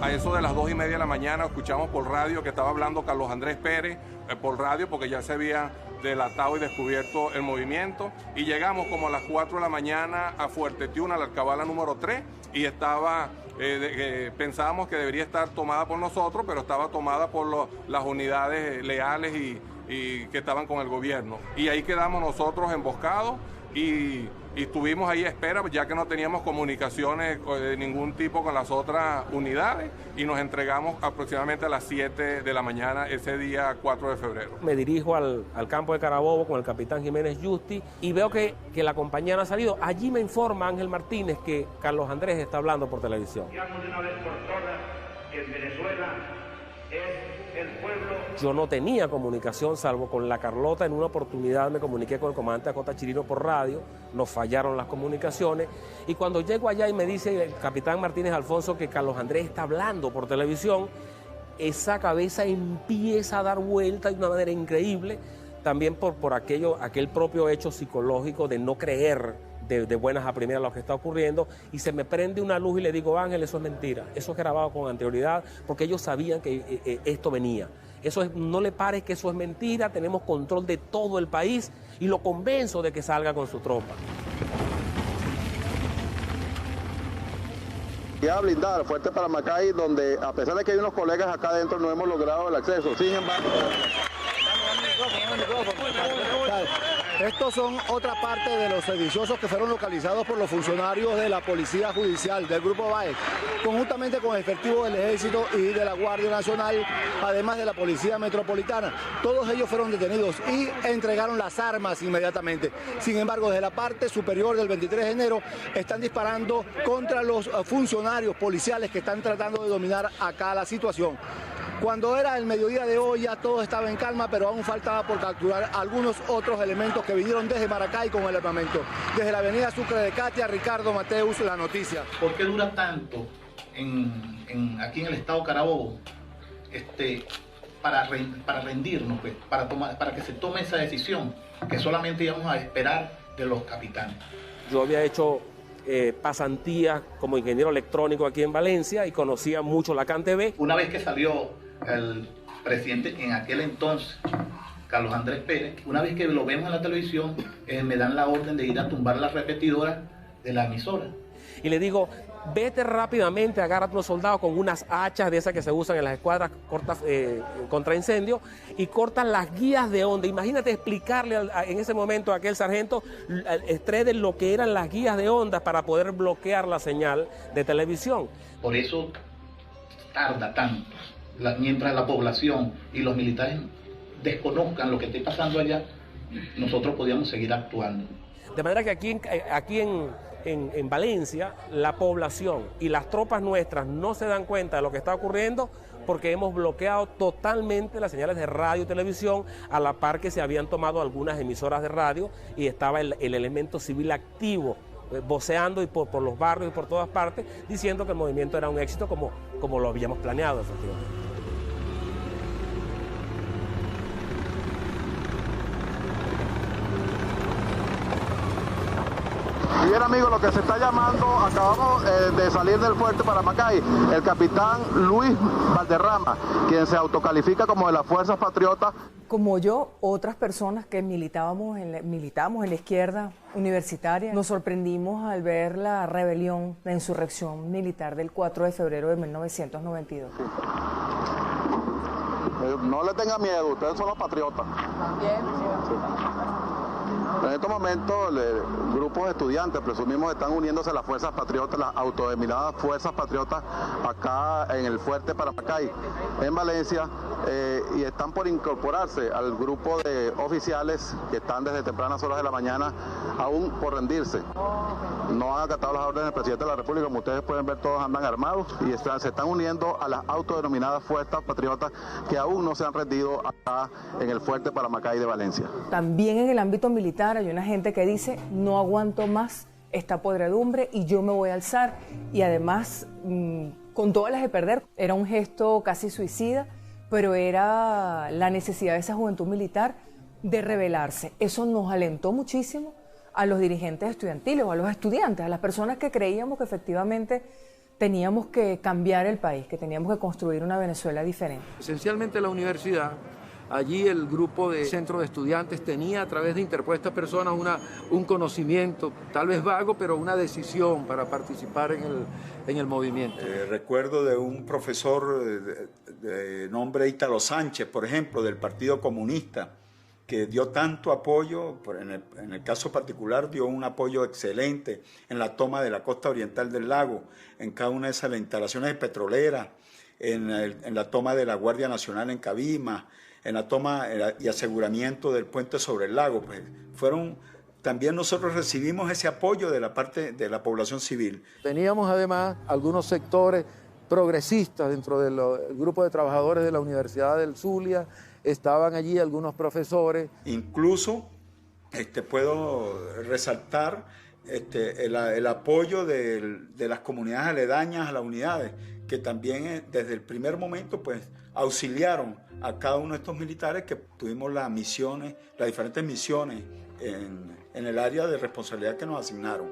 Speaker 3: A eso de las 2:30 de la mañana escuchamos por radio que estaba hablando Carlos Andrés Pérez, por radio, porque ya se había delatado y descubierto el movimiento, y llegamos como a las 4 de la mañana a Fuerte Tiuna, a la alcabala número 3, y estaba, pensábamos que debería estar tomada por nosotros, pero estaba tomada por las unidades leales y que estaban con el gobierno. Y ahí quedamos nosotros emboscados y estuvimos ahí a espera, ya que no teníamos comunicaciones de ningún tipo con las otras unidades, y nos entregamos aproximadamente a las 7 de la mañana ese día 4 de febrero.
Speaker 8: Me dirijo al campo de Carabobo con el capitán Jiménez Justi y veo que la compañía no ha salido. Allí me informa Ángel Martínez que Carlos Andrés está hablando por televisión.
Speaker 12: Digamos de una vez por todas que en Venezuela es el pueblo.
Speaker 8: Yo no tenía comunicación, salvo con la Carlota. En una oportunidad me comuniqué con el comandante Acosta Chirino por radio, nos fallaron las comunicaciones, y cuando llego allá y me dice el capitán Martínez Alfonso que Carlos Andrés está hablando por televisión, esa cabeza empieza a dar vuelta de una manera increíble, también por aquel propio hecho psicológico de no creer de buenas a primeras lo que está ocurriendo, y se me prende una luz y le digo: Ángel, eso es mentira, eso es grabado con anterioridad, porque ellos sabían que esto venía. No le pares que eso es mentira, tenemos control de todo el país, y lo convenzo de que salga con su tropa.
Speaker 17: Queda blindada, Fuerte Paramacay, donde a pesar de que hay unos colegas acá adentro no hemos logrado el acceso. Sin embargo...
Speaker 21: Estos son otra parte de los sediciosos que fueron localizados por los funcionarios de la Policía Judicial del Grupo Baez, conjuntamente con efectivos del Ejército y de la Guardia Nacional, además de la Policía Metropolitana. Todos ellos fueron detenidos y entregaron las armas inmediatamente. Sin embargo, desde la parte superior del 23 de enero están disparando contra los funcionarios policiales que están tratando de dominar acá la situación. Cuando era el mediodía de hoy ya todo estaba en calma, pero aún faltaba por capturar algunos otros elementos que vinieron desde Maracay con el armamento. Desde la avenida Sucre de Catia, Ricardo Mateus, La Noticia.
Speaker 22: ¿Por qué dura tanto aquí en el estado Carabobo
Speaker 5: para rendirnos, pues, para que se tome esa decisión, que solamente íbamos a esperar de los capitanes.
Speaker 8: Yo había hecho pasantías como ingeniero electrónico aquí en Valencia y conocía mucho la CanTV.
Speaker 5: Una vez que salió el presidente en aquel entonces, Carlos Andrés Pérez, una vez que lo vemos en la televisión, me dan la orden de ir a tumbar la repetidora de la emisora.
Speaker 8: Y le digo, vete rápidamente, agárrate unos soldados con unas hachas de esas que se usan en las escuadras contra incendios y cortan las guías de onda. Imagínate explicarle en ese momento a aquel sargento de lo que eran las guías de onda para poder bloquear la señal de televisión.
Speaker 5: Por eso tarda tanto. Mientras la población y los militares desconozcan lo que esté pasando allá, nosotros podíamos seguir actuando.
Speaker 8: De manera que aquí en Valencia, la población y las tropas nuestras no se dan cuenta de lo que está ocurriendo porque hemos bloqueado totalmente las señales de radio y televisión, a la par que se habían tomado algunas emisoras de radio y estaba el elemento civil activo, voceando y por los barrios y por todas partes, diciendo que el movimiento era un éxito como lo habíamos planeado, efectivamente.
Speaker 17: Y bien, amigos, lo que se está llamando, acabamos de salir del fuerte Paramacay, el capitán Luis Valderrama, quien se autocalifica como de las Fuerzas Patriotas.
Speaker 7: Como yo, otras personas que militábamos en la izquierda universitaria, nos sorprendimos al ver la rebelión, la insurrección militar del 4 de febrero de 1992.
Speaker 17: No le tenga miedo, ustedes son los patriotas.
Speaker 7: También.
Speaker 17: Sí. En estos momentos, grupos de estudiantes, presumimos, están uniéndose a las Fuerzas Patriotas, las autodenominadas Fuerzas Patriotas, acá en el fuerte Paramacay, en Valencia, y están por incorporarse al grupo de oficiales que están desde tempranas horas de la mañana, aún por rendirse. No han acatado las órdenes del presidente de la República, como ustedes pueden ver, todos andan armados y se están uniendo a las autodenominadas Fuerzas Patriotas que aún no se han rendido acá en el fuerte Paramacay de Valencia.
Speaker 7: También en el ámbito militar hay una gente que dice, no aguanto más esta podredumbre y yo me voy a alzar, y además con todas las de perder. Era un gesto casi suicida, pero era la necesidad de esa juventud militar de rebelarse. Eso nos alentó muchísimo a los dirigentes estudiantiles o a los estudiantes, a las personas que creíamos que efectivamente teníamos que cambiar el país, que teníamos que construir una Venezuela diferente.
Speaker 1: Esencialmente la universidad, allí el grupo de centro de estudiantes tenía a través de interpuestas personas un conocimiento, tal vez vago, pero una decisión para participar en el movimiento.
Speaker 13: Recuerdo de un profesor de nombre Ítalo Sánchez, por ejemplo, del Partido Comunista, que dio tanto apoyo, en el caso particular dio un apoyo excelente en la toma de la costa oriental del lago, en cada una de esas instalaciones petroleras, en la toma de la Guardia Nacional en Cabima, en la toma y aseguramiento del puente sobre el lago. Pues también nosotros recibimos ese apoyo de la parte de la población civil.
Speaker 1: Teníamos además algunos sectores progresistas dentro del grupo de trabajadores de la Universidad del Zulia, estaban allí algunos profesores.
Speaker 13: Incluso puedo resaltar el apoyo de las comunidades aledañas a las unidades, que también desde el primer momento pues auxiliaron a cada uno de estos militares, que tuvimos las diferentes misiones en el área de responsabilidad que nos asignaron.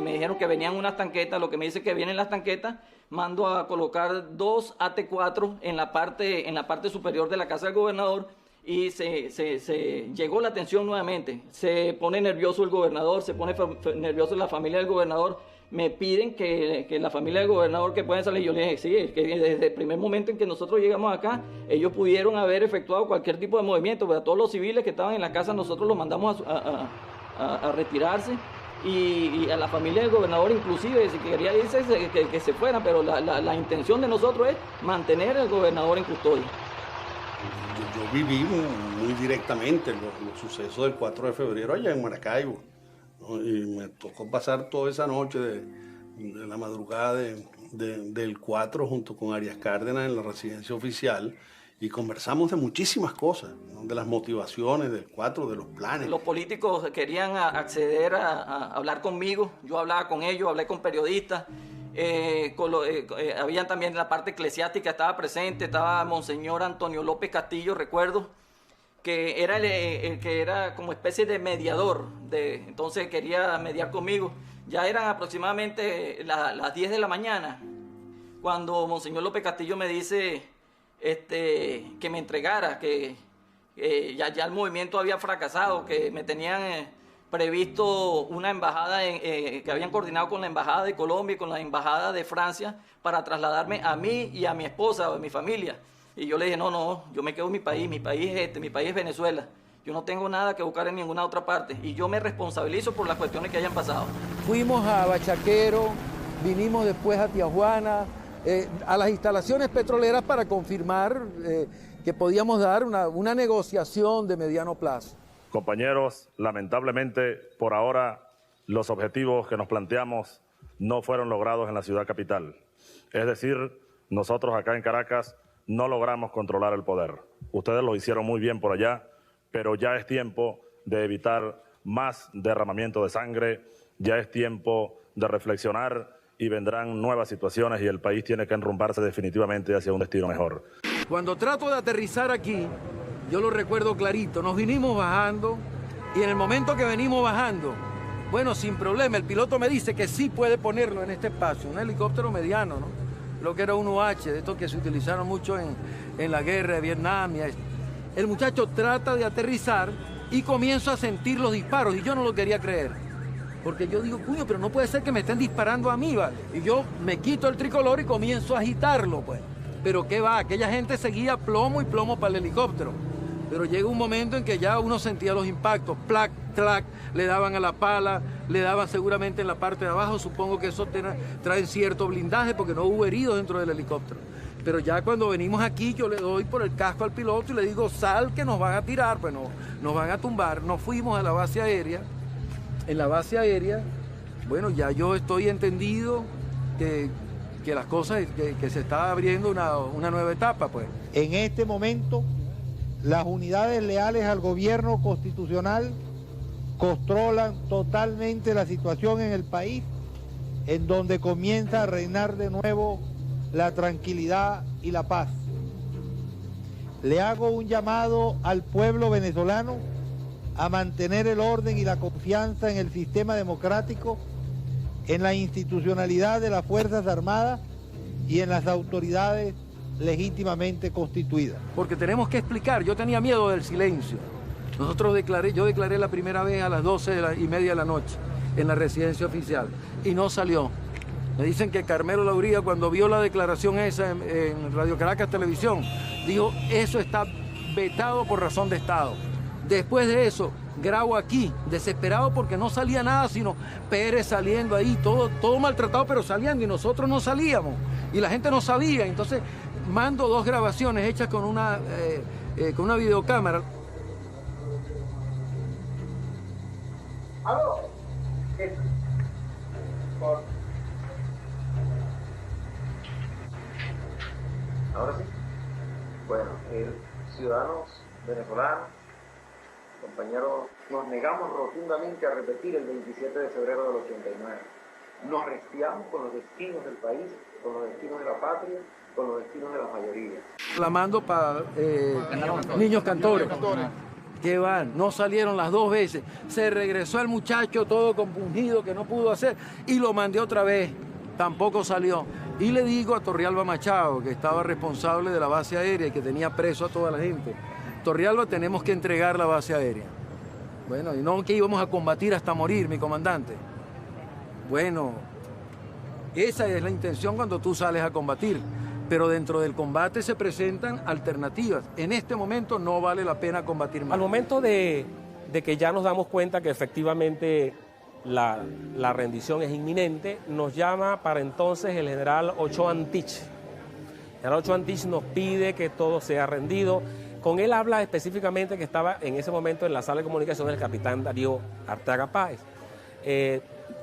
Speaker 18: Me dijeron que venían unas tanquetas. Lo que me dice que vienen las tanquetas, mando a colocar 2 AT4 en la parte superior de la casa del gobernador, y se llegó la atención nuevamente. Se pone nervioso el gobernador, se pone nervioso la familia del gobernador. Me piden que la familia del gobernador que pueden salir. Yo les dije, sí, que desde el primer momento en que nosotros llegamos acá, ellos pudieron haber efectuado cualquier tipo de movimiento, pero a todos los civiles que estaban en la casa nosotros los mandamos a retirarse. Y a la familia del gobernador inclusive, si quería irse, que se fueran, pero la intención de nosotros es mantener al gobernador en custodia.
Speaker 15: Yo viví muy directamente los sucesos del 4 de febrero allá en Maracaibo, ¿no? Y me tocó pasar toda esa noche de la madrugada del 4 junto con Arias Cárdenas en la residencia oficial, y conversamos de muchísimas cosas, ¿no? De las motivaciones, del cuatro, de los planes.
Speaker 18: Los políticos querían acceder a hablar conmigo, yo hablaba con ellos, hablé con periodistas, habían también la parte eclesiástica, estaba presente, estaba Monseñor Antonio López Castillo, recuerdo, que era el que era como especie de mediador, entonces quería mediar conmigo. Ya eran aproximadamente las 10 de la mañana, cuando Monseñor López Castillo me dice que me entregara, que ya el movimiento había fracasado, que me tenían previsto una embajada, que habían coordinado con la Embajada de Colombia y con la Embajada de Francia para trasladarme a mí y a mi esposa, a mi familia. Y yo le dije, no, yo me quedo en mi país es Venezuela. Yo no tengo nada que buscar en ninguna otra parte y yo me responsabilizo por las cuestiones que hayan pasado.
Speaker 1: Fuimos a Bachaquero, vinimos después a Tijuana, a las instalaciones petroleras para confirmar que podíamos dar una negociación de mediano plazo.
Speaker 4: Compañeros, lamentablemente por ahora los objetivos que nos planteamos no fueron logrados en la ciudad capital. Es decir, nosotros acá en Caracas no logramos controlar el poder. Ustedes lo hicieron muy bien por allá, pero ya es tiempo de evitar más derramamiento de sangre, ya es tiempo de reflexionar y vendrán nuevas situaciones y el país tiene que enrumbarse definitivamente hacia un destino mejor.
Speaker 1: Cuando trato de aterrizar aquí, yo lo recuerdo clarito, nos vinimos bajando y en el momento que venimos bajando, bueno, sin problema, el piloto me dice que sí puede ponerlo en este espacio, un helicóptero mediano, ¿no? Lo que era un UH, de estos que se utilizaron mucho en la guerra de Vietnam y esto. El muchacho trata de aterrizar y comienzo a sentir los disparos y yo no lo quería creer. Porque yo digo, cuño, pero no puede ser que me estén disparando a mí, ¿vale? Y yo me quito el tricolor y comienzo a agitarlo, pues. Pero qué va, aquella gente seguía plomo y plomo para el helicóptero. Pero llega un momento en que ya uno sentía los impactos, plac, clac, le daban a la pala, le daban seguramente en la parte de abajo, supongo que eso trae cierto blindaje porque no hubo heridos dentro del helicóptero. Pero ya cuando venimos aquí yo le doy por el casco al piloto y le digo, sal que nos van a tirar, pues nos van a tumbar. Nos fuimos a la base aérea. En la base aérea, bueno, ya yo estoy entendido que las cosas, que se está abriendo una nueva etapa, pues.
Speaker 6: En este momento, las unidades leales al gobierno constitucional controlan totalmente la situación en el país, en donde comienza a reinar de nuevo la tranquilidad y la paz. Le hago un llamado al pueblo venezolano a mantener el orden y la confianza en el sistema democrático, en la institucionalidad de las Fuerzas Armadas y en las autoridades legítimamente constituidas.
Speaker 1: Porque tenemos que explicar, yo tenía miedo del silencio. Yo declaré la primera vez a las 12:30 de la noche en la residencia oficial y no salió. Me dicen que Carmelo Lauría, cuando vio la declaración esa en Radio Caracas Televisión, dijo, eso está vetado por razón de Estado. Después de eso, grabo aquí, desesperado porque no salía nada, sino Pérez saliendo ahí, todo maltratado, pero saliendo, y nosotros no salíamos, y la gente no sabía. Entonces, mando 2 grabaciones hechas con una videocámara.
Speaker 19: ¿Aló? Ahora sí. Bueno, ciudadanos venezolanos, compañeros, nos negamos rotundamente a repetir el 27 de febrero del 89. Nos restiamos con los destinos del país, con los destinos de la patria, con los destinos de las mayorías.
Speaker 1: Clamando para niños cantores. Que van, no salieron las 2 veces. Se regresó el muchacho todo compungido que no pudo hacer y lo mandé otra vez. Tampoco salió. Y le digo a Torrealba Machado, que estaba responsable de la base aérea y que tenía preso a toda la gente, Torrealba, tenemos que entregar la base aérea. Bueno, y no que íbamos a combatir hasta morir, mi comandante. Bueno, esa es la intención cuando tú sales a combatir. Pero dentro del combate se presentan alternativas. En este momento no vale la pena combatir más.
Speaker 8: Al momento de que ya nos damos cuenta que efectivamente la rendición es inminente, nos llama para entonces el general Ochoa Antich. El general Ochoa Antich nos pide que todo sea rendido. Con él habla específicamente que estaba en ese momento en la sala de comunicación el capitán Darío Arteaga Páez.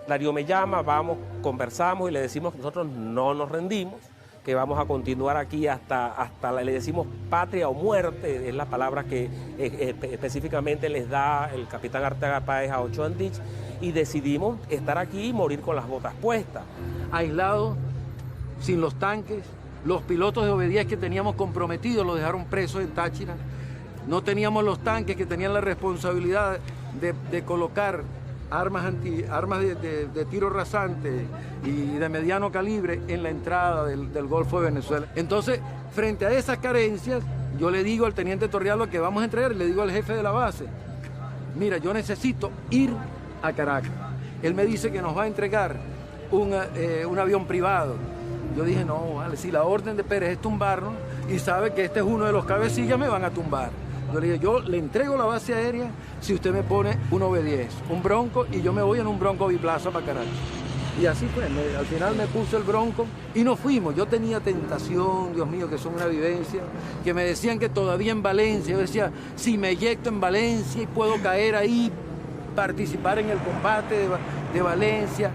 Speaker 8: Darío me llama, vamos, conversamos y le decimos que nosotros no nos rendimos, que vamos a continuar aquí hasta le decimos patria o muerte, es la palabra que específicamente les da el capitán Arteaga Páez a Ochoa Andich, y decidimos estar aquí y morir con las botas puestas.
Speaker 1: Aislados, sin los tanques, los pilotos de Obedías que teníamos comprometidos los dejaron presos en Táchira, no teníamos los tanques que tenían la responsabilidad de colocar armas de tiro rasante y de mediano calibre en la entrada del Golfo de Venezuela. Entonces, frente a esas carencias, yo le digo al teniente Torrialba que vamos a entregar, le digo al jefe de la base, mira, yo necesito ir a Caracas. Él me dice que nos va a entregar un avión privado. Yo dije, no, vale, si la orden de Pérez es tumbarnos y sabe que este es uno de los cabecillas, me van a tumbar. Yo le dije, yo le entrego la base aérea si usted me pone un OB-10, un Bronco, y yo me voy en un Bronco biplaza para Caracas. Y así fue, al final me puse el Bronco y nos fuimos. Yo tenía tentación, Dios mío, que son una vivencia, que me decían que todavía en Valencia, yo decía, si me eyecto en Valencia y puedo caer ahí, participar en el combate de Valencia.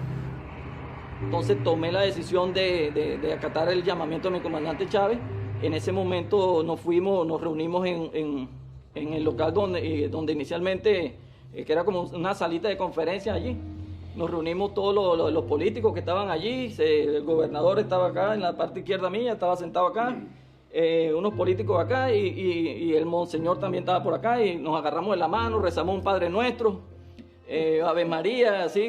Speaker 18: Entonces tomé la decisión de acatar el llamamiento de mi comandante Chávez. En ese momento nos reunimos en el local donde inicialmente, que era como una salita de conferencia allí. Nos reunimos todos los políticos que estaban allí, el gobernador estaba acá en la parte izquierda mía, estaba sentado acá, unos políticos acá y el monseñor también estaba por acá, y nos agarramos de la mano, rezamos un Padre Nuestro, Ave María, así,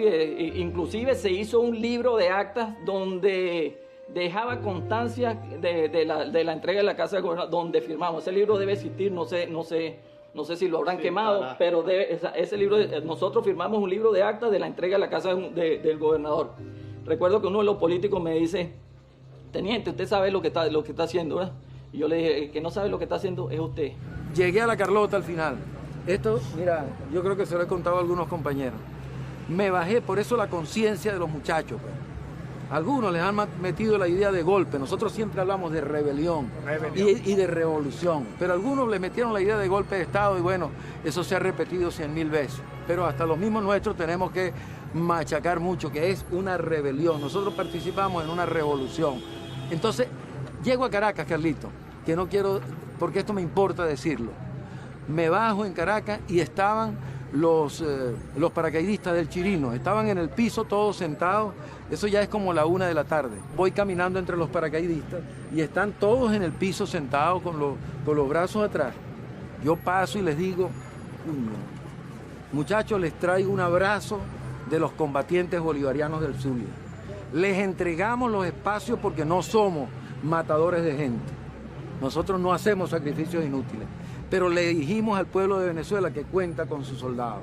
Speaker 18: inclusive se hizo un libro de actas donde dejaba constancia de la entrega de la casa del gobernador, donde firmamos. Ese libro debe existir, no sé si lo habrán quemado, pero ese libro, nosotros firmamos un libro de actas de la entrega de la casa del gobernador. Recuerdo que uno de los políticos me dice, teniente, usted sabe lo que está haciendo, ¿verdad? Y yo le dije, el que no sabe lo que está haciendo es usted.
Speaker 1: Llegué a la Carlota al final. Esto, mira, yo creo que se lo he contado a algunos compañeros. Me bajé, por eso la conciencia de los muchachos, pues. Algunos les han metido la idea de golpe. Nosotros siempre hablamos de rebelión. Y de revolución. Pero algunos le metieron la idea de golpe de Estado y bueno, eso se ha repetido 100.000 veces. Pero hasta los mismos nuestros tenemos que machacar mucho, que es una rebelión. Nosotros participamos en una revolución. Entonces, llego a Caracas, Carlito, que no quiero, porque esto me importa decirlo. Me bajo en Caracas y estaban los paracaidistas del Chirino, estaban en el piso todos sentados, eso ya es como la 1 de la tarde. Voy caminando entre los paracaidistas y están todos en el piso sentados con los brazos atrás. Yo paso y les digo, muchachos, les traigo un abrazo de los combatientes bolivarianos del Zulia. Les entregamos los espacios porque no somos matadores de gente. Nosotros no hacemos sacrificios inútiles. Pero le dijimos al pueblo de Venezuela que cuenta con sus soldados.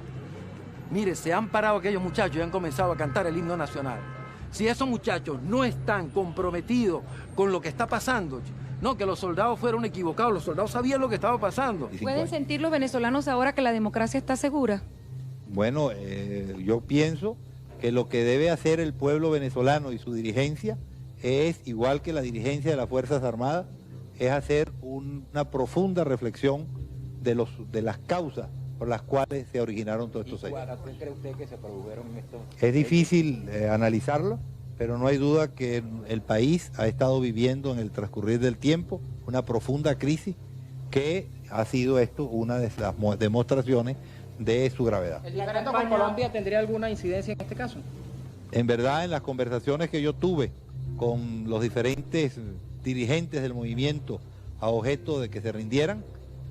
Speaker 1: Mire, se han parado aquellos muchachos y han comenzado a cantar el himno nacional. Si esos muchachos no están comprometidos con lo que está pasando, no, que los soldados fueron equivocados, los soldados sabían lo que estaba pasando.
Speaker 11: ¿Pueden sentir los venezolanos ahora que la democracia está segura?
Speaker 6: Bueno, yo pienso que lo que debe hacer el pueblo venezolano y su dirigencia es, igual que la dirigencia de las Fuerzas Armadas, es hacer una profunda reflexión de las causas por las cuales se originaron todos estos hechos.
Speaker 20: ¿Cuál cree usted que se produjeron estos?
Speaker 6: Es difícil analizarlo, pero no hay duda que el país ha estado viviendo en el transcurrir del tiempo una profunda crisis que ha sido esto una de las demostraciones de su gravedad.
Speaker 20: ¿El diferendo con Colombia tendría alguna incidencia en este caso?
Speaker 6: En verdad, en las conversaciones que yo tuve con los diferentes dirigentes del movimiento a objeto de que se rindieran,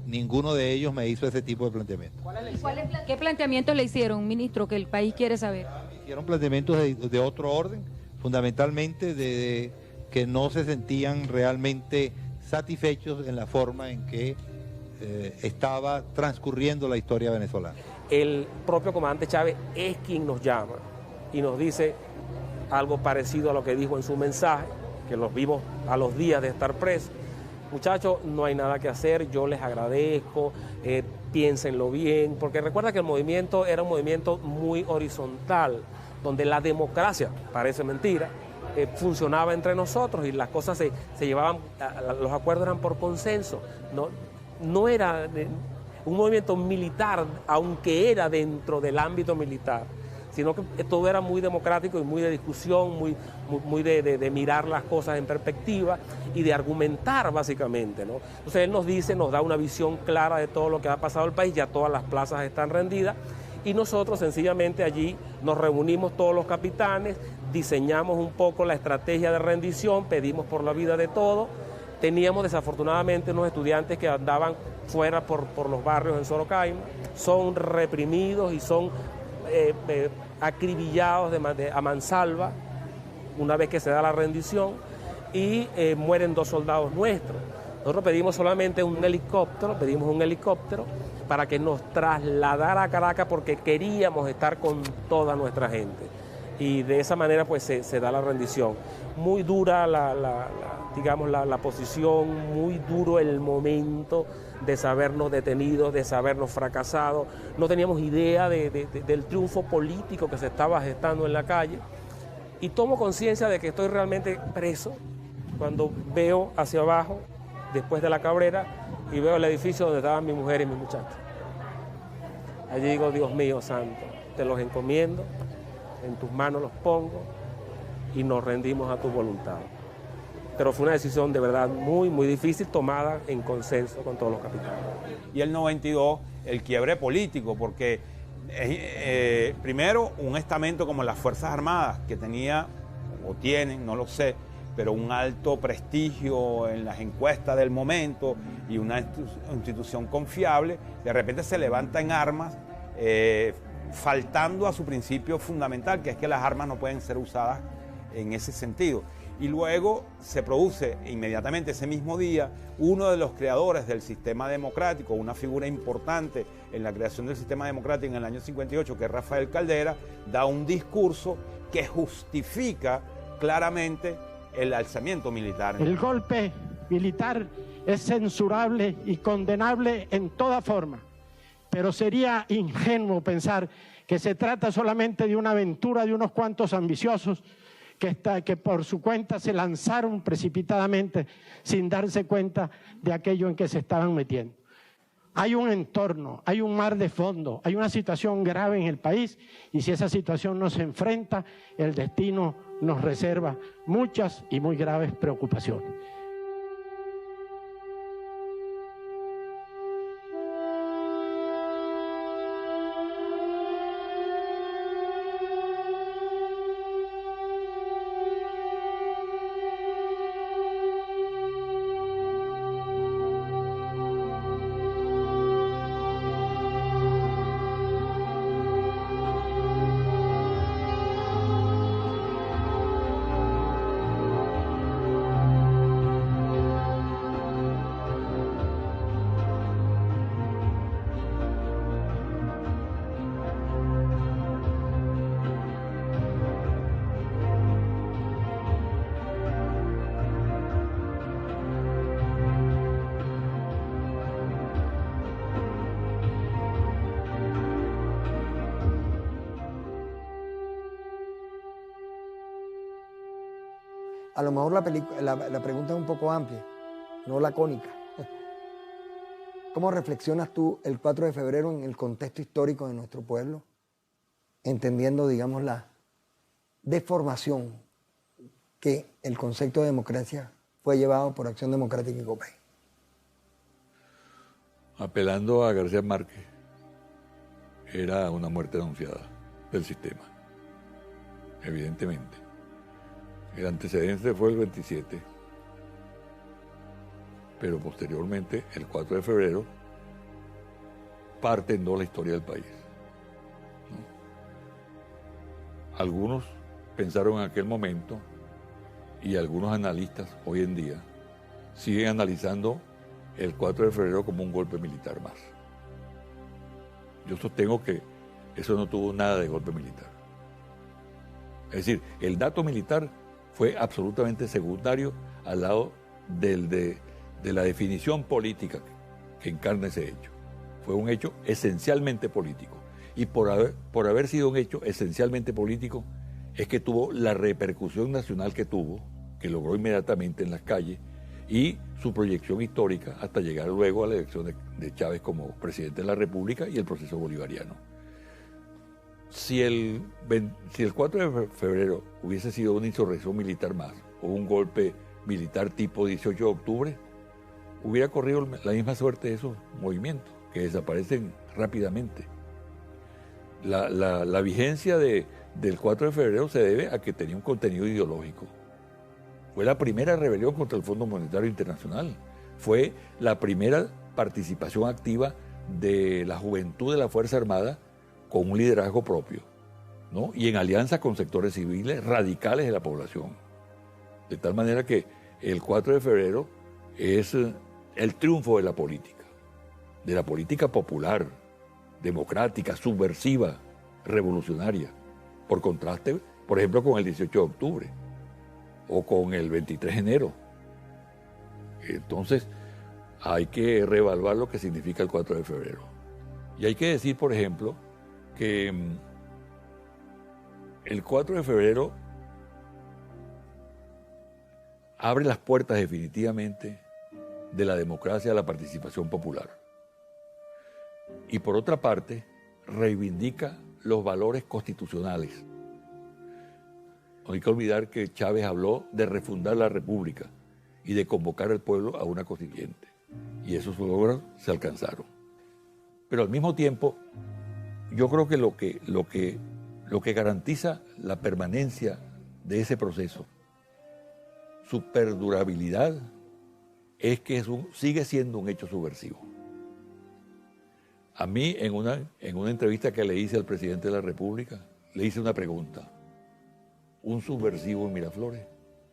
Speaker 6: ninguno de ellos me hizo ese tipo de planteamiento.
Speaker 11: ¿Qué planteamientos le hicieron, ministro, que el país quiere saber?
Speaker 6: Hicieron planteamientos de otro orden, fundamentalmente de que no se sentían realmente satisfechos en la forma en que estaba transcurriendo la historia venezolana.
Speaker 8: El propio comandante Chávez es quien nos llama y nos dice algo parecido a lo que dijo en su mensaje, que los vimos a los días de estar presos. Muchachos, no hay nada que hacer, yo les agradezco, piénsenlo bien, porque recuerda que el movimiento era un movimiento muy horizontal, donde la democracia, parece mentira, funcionaba entre nosotros y las cosas se llevaban, los acuerdos eran por consenso, no era un movimiento militar, aunque era dentro del ámbito militar. sino que todo era muy democrático y muy de discusión, muy de mirar las cosas en perspectiva y de argumentar básicamente, ¿no? Entonces él nos dice, nos da una visión clara de todo lo que ha pasado en el país, ya todas las plazas están rendidas y nosotros sencillamente allí nos reunimos todos los capitanes, diseñamos un poco la estrategia de rendición, pedimos por la vida de todos. Teníamos desafortunadamente unos estudiantes que andaban fuera por los barrios en Sorocaima, son reprimidos y son acribillados a mansalva una vez que se da la rendición y mueren 2 soldados nuestros. Nosotros pedimos solamente un helicóptero, para que nos trasladara a Caracas porque queríamos estar con toda nuestra gente. Y de esa manera pues se da la rendición. Muy dura la posición, muy duro el momento de sabernos detenidos, de sabernos fracasados. No teníamos idea del triunfo político que se estaba gestando en la calle. Y tomo conciencia de que estoy realmente preso cuando veo hacia abajo, después de la Cabrera, y veo el edificio donde estaban mi mujer y mi muchacho. Allí digo, Dios mío santo, te los encomiendo, en tus manos los pongo y nos rendimos a tu voluntad. Pero fue una decisión de verdad muy, muy difícil, tomada en consenso con todos los capitanes.
Speaker 2: Y el 92, el quiebre político, porque primero un estamento como las Fuerzas Armadas, que tenía, o tienen, no lo sé, pero un alto prestigio en las encuestas del momento y una institución confiable, de repente se levanta en armas, faltando a su principio fundamental, que es que las armas no pueden ser usadas en ese sentido. Y luego se produce inmediatamente ese mismo día uno de los creadores del sistema democrático, una figura importante en la creación del sistema democrático en el año 58, que es Rafael Caldera, da un discurso que justifica claramente el alzamiento militar.
Speaker 22: El golpe militar es censurable y condenable en toda forma, pero sería ingenuo pensar que se trata solamente de una aventura de unos cuantos ambiciosos que por su cuenta se lanzaron precipitadamente sin darse cuenta de aquello en que se estaban metiendo. Hay un entorno, hay un mar de fondo, hay una situación grave en el país y si esa situación no se enfrenta, el destino nos reserva muchas y muy graves preocupaciones.
Speaker 23: A lo mejor la pregunta es un poco amplia, no lacónica. ¿Cómo reflexionas tú el 4 de febrero en el contexto histórico de nuestro pueblo? Entendiendo, digamos, la deformación que el concepto de democracia fue llevado por Acción Democrática y COPEI.
Speaker 24: Apelando a García Márquez, era una muerte anunciada del sistema, evidentemente. El antecedente fue el 27, pero posteriormente, el 4 de febrero, parte en dos la historia del país, ¿no? Algunos pensaron en aquel momento, y algunos analistas hoy en día siguen analizando el 4 de febrero como un golpe militar más. Yo sostengo que eso no tuvo nada de golpe militar. Es decir, el dato militar fue absolutamente secundario al lado de la definición política que encarna ese hecho. Fue un hecho esencialmente político. Y por haber sido un hecho esencialmente político, es que tuvo la repercusión nacional que tuvo, que logró inmediatamente en las calles, y su proyección histórica hasta llegar luego a la elección de Chávez como presidente de la República y el proceso bolivariano. Si el 4 de febrero hubiese sido una insurrección militar más o un golpe militar tipo 18 de octubre, hubiera corrido la misma suerte de esos movimientos, que desaparecen rápidamente. La vigencia del 4 de febrero se debe a que tenía un contenido ideológico. Fue la primera rebelión contra el Fondo Monetario Internacional. Fue la primera participación activa de la juventud de la Fuerza Armada con un liderazgo propio, ¿no? Y en alianza con sectores civiles radicales de la población. De tal manera que el 4 de febrero es el triunfo de la política popular, democrática, subversiva, revolucionaria, por contraste, por ejemplo, con el 18 de octubre o con el 23 de enero. Entonces, hay que reevaluar lo que significa el 4 de febrero. Y hay que decir, por ejemplo, que el 4 de febrero abre las puertas definitivamente de la democracia a la participación popular. Y por otra parte, reivindica los valores constitucionales. No hay que olvidar que Chávez habló de refundar la República y de convocar al pueblo a una constituyente. Y esos logros se alcanzaron. Pero al mismo tiempo, yo creo que lo que garantiza la permanencia de ese proceso, su perdurabilidad, es que sigue siendo un hecho subversivo. A mí, en una entrevista que le hice al presidente de la República, le hice una pregunta: ¿un subversivo en Miraflores?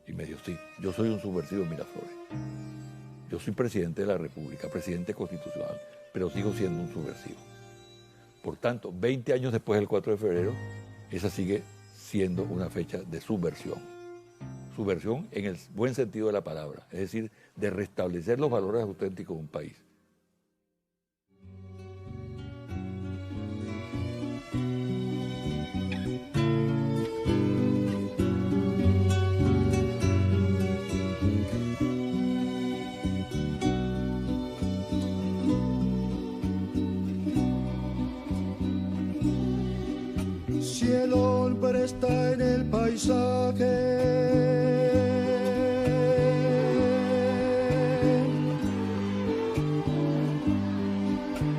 Speaker 24: Y me dijo: sí, yo soy un subversivo en Miraflores. Yo soy presidente de la República, presidente constitucional, pero sigo siendo un subversivo. Por tanto, 20 años después del 4 de febrero, esa sigue siendo una fecha de subversión. Subversión en el buen sentido de la palabra, es decir, de restablecer los valores auténticos de un país.
Speaker 9: Si el hombre está en el paisaje,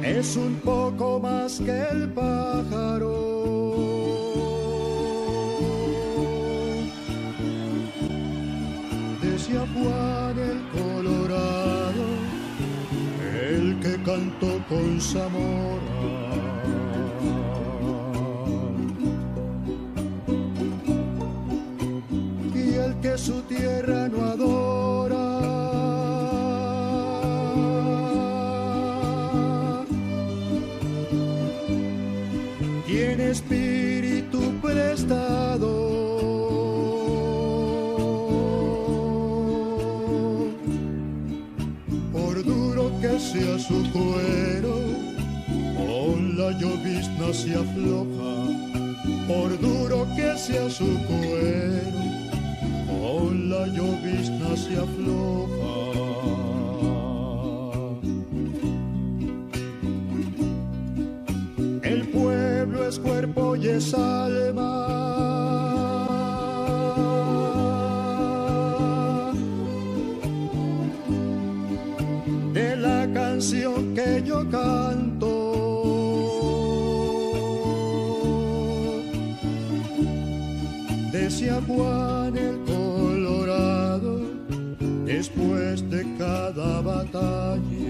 Speaker 9: es un poco más que el pájaro. Decía Juan el Colorado, el que cantó con Zamora. Que su tierra no adora, tiene espíritu prestado, por duro que sea su cuero, con la llovizna se afloja, por duro que sea su cuero, con la llovizna se afloja. El pueblo es cuerpo y es alma, de la canción que yo canto. Decía Juan el después de cada batalla,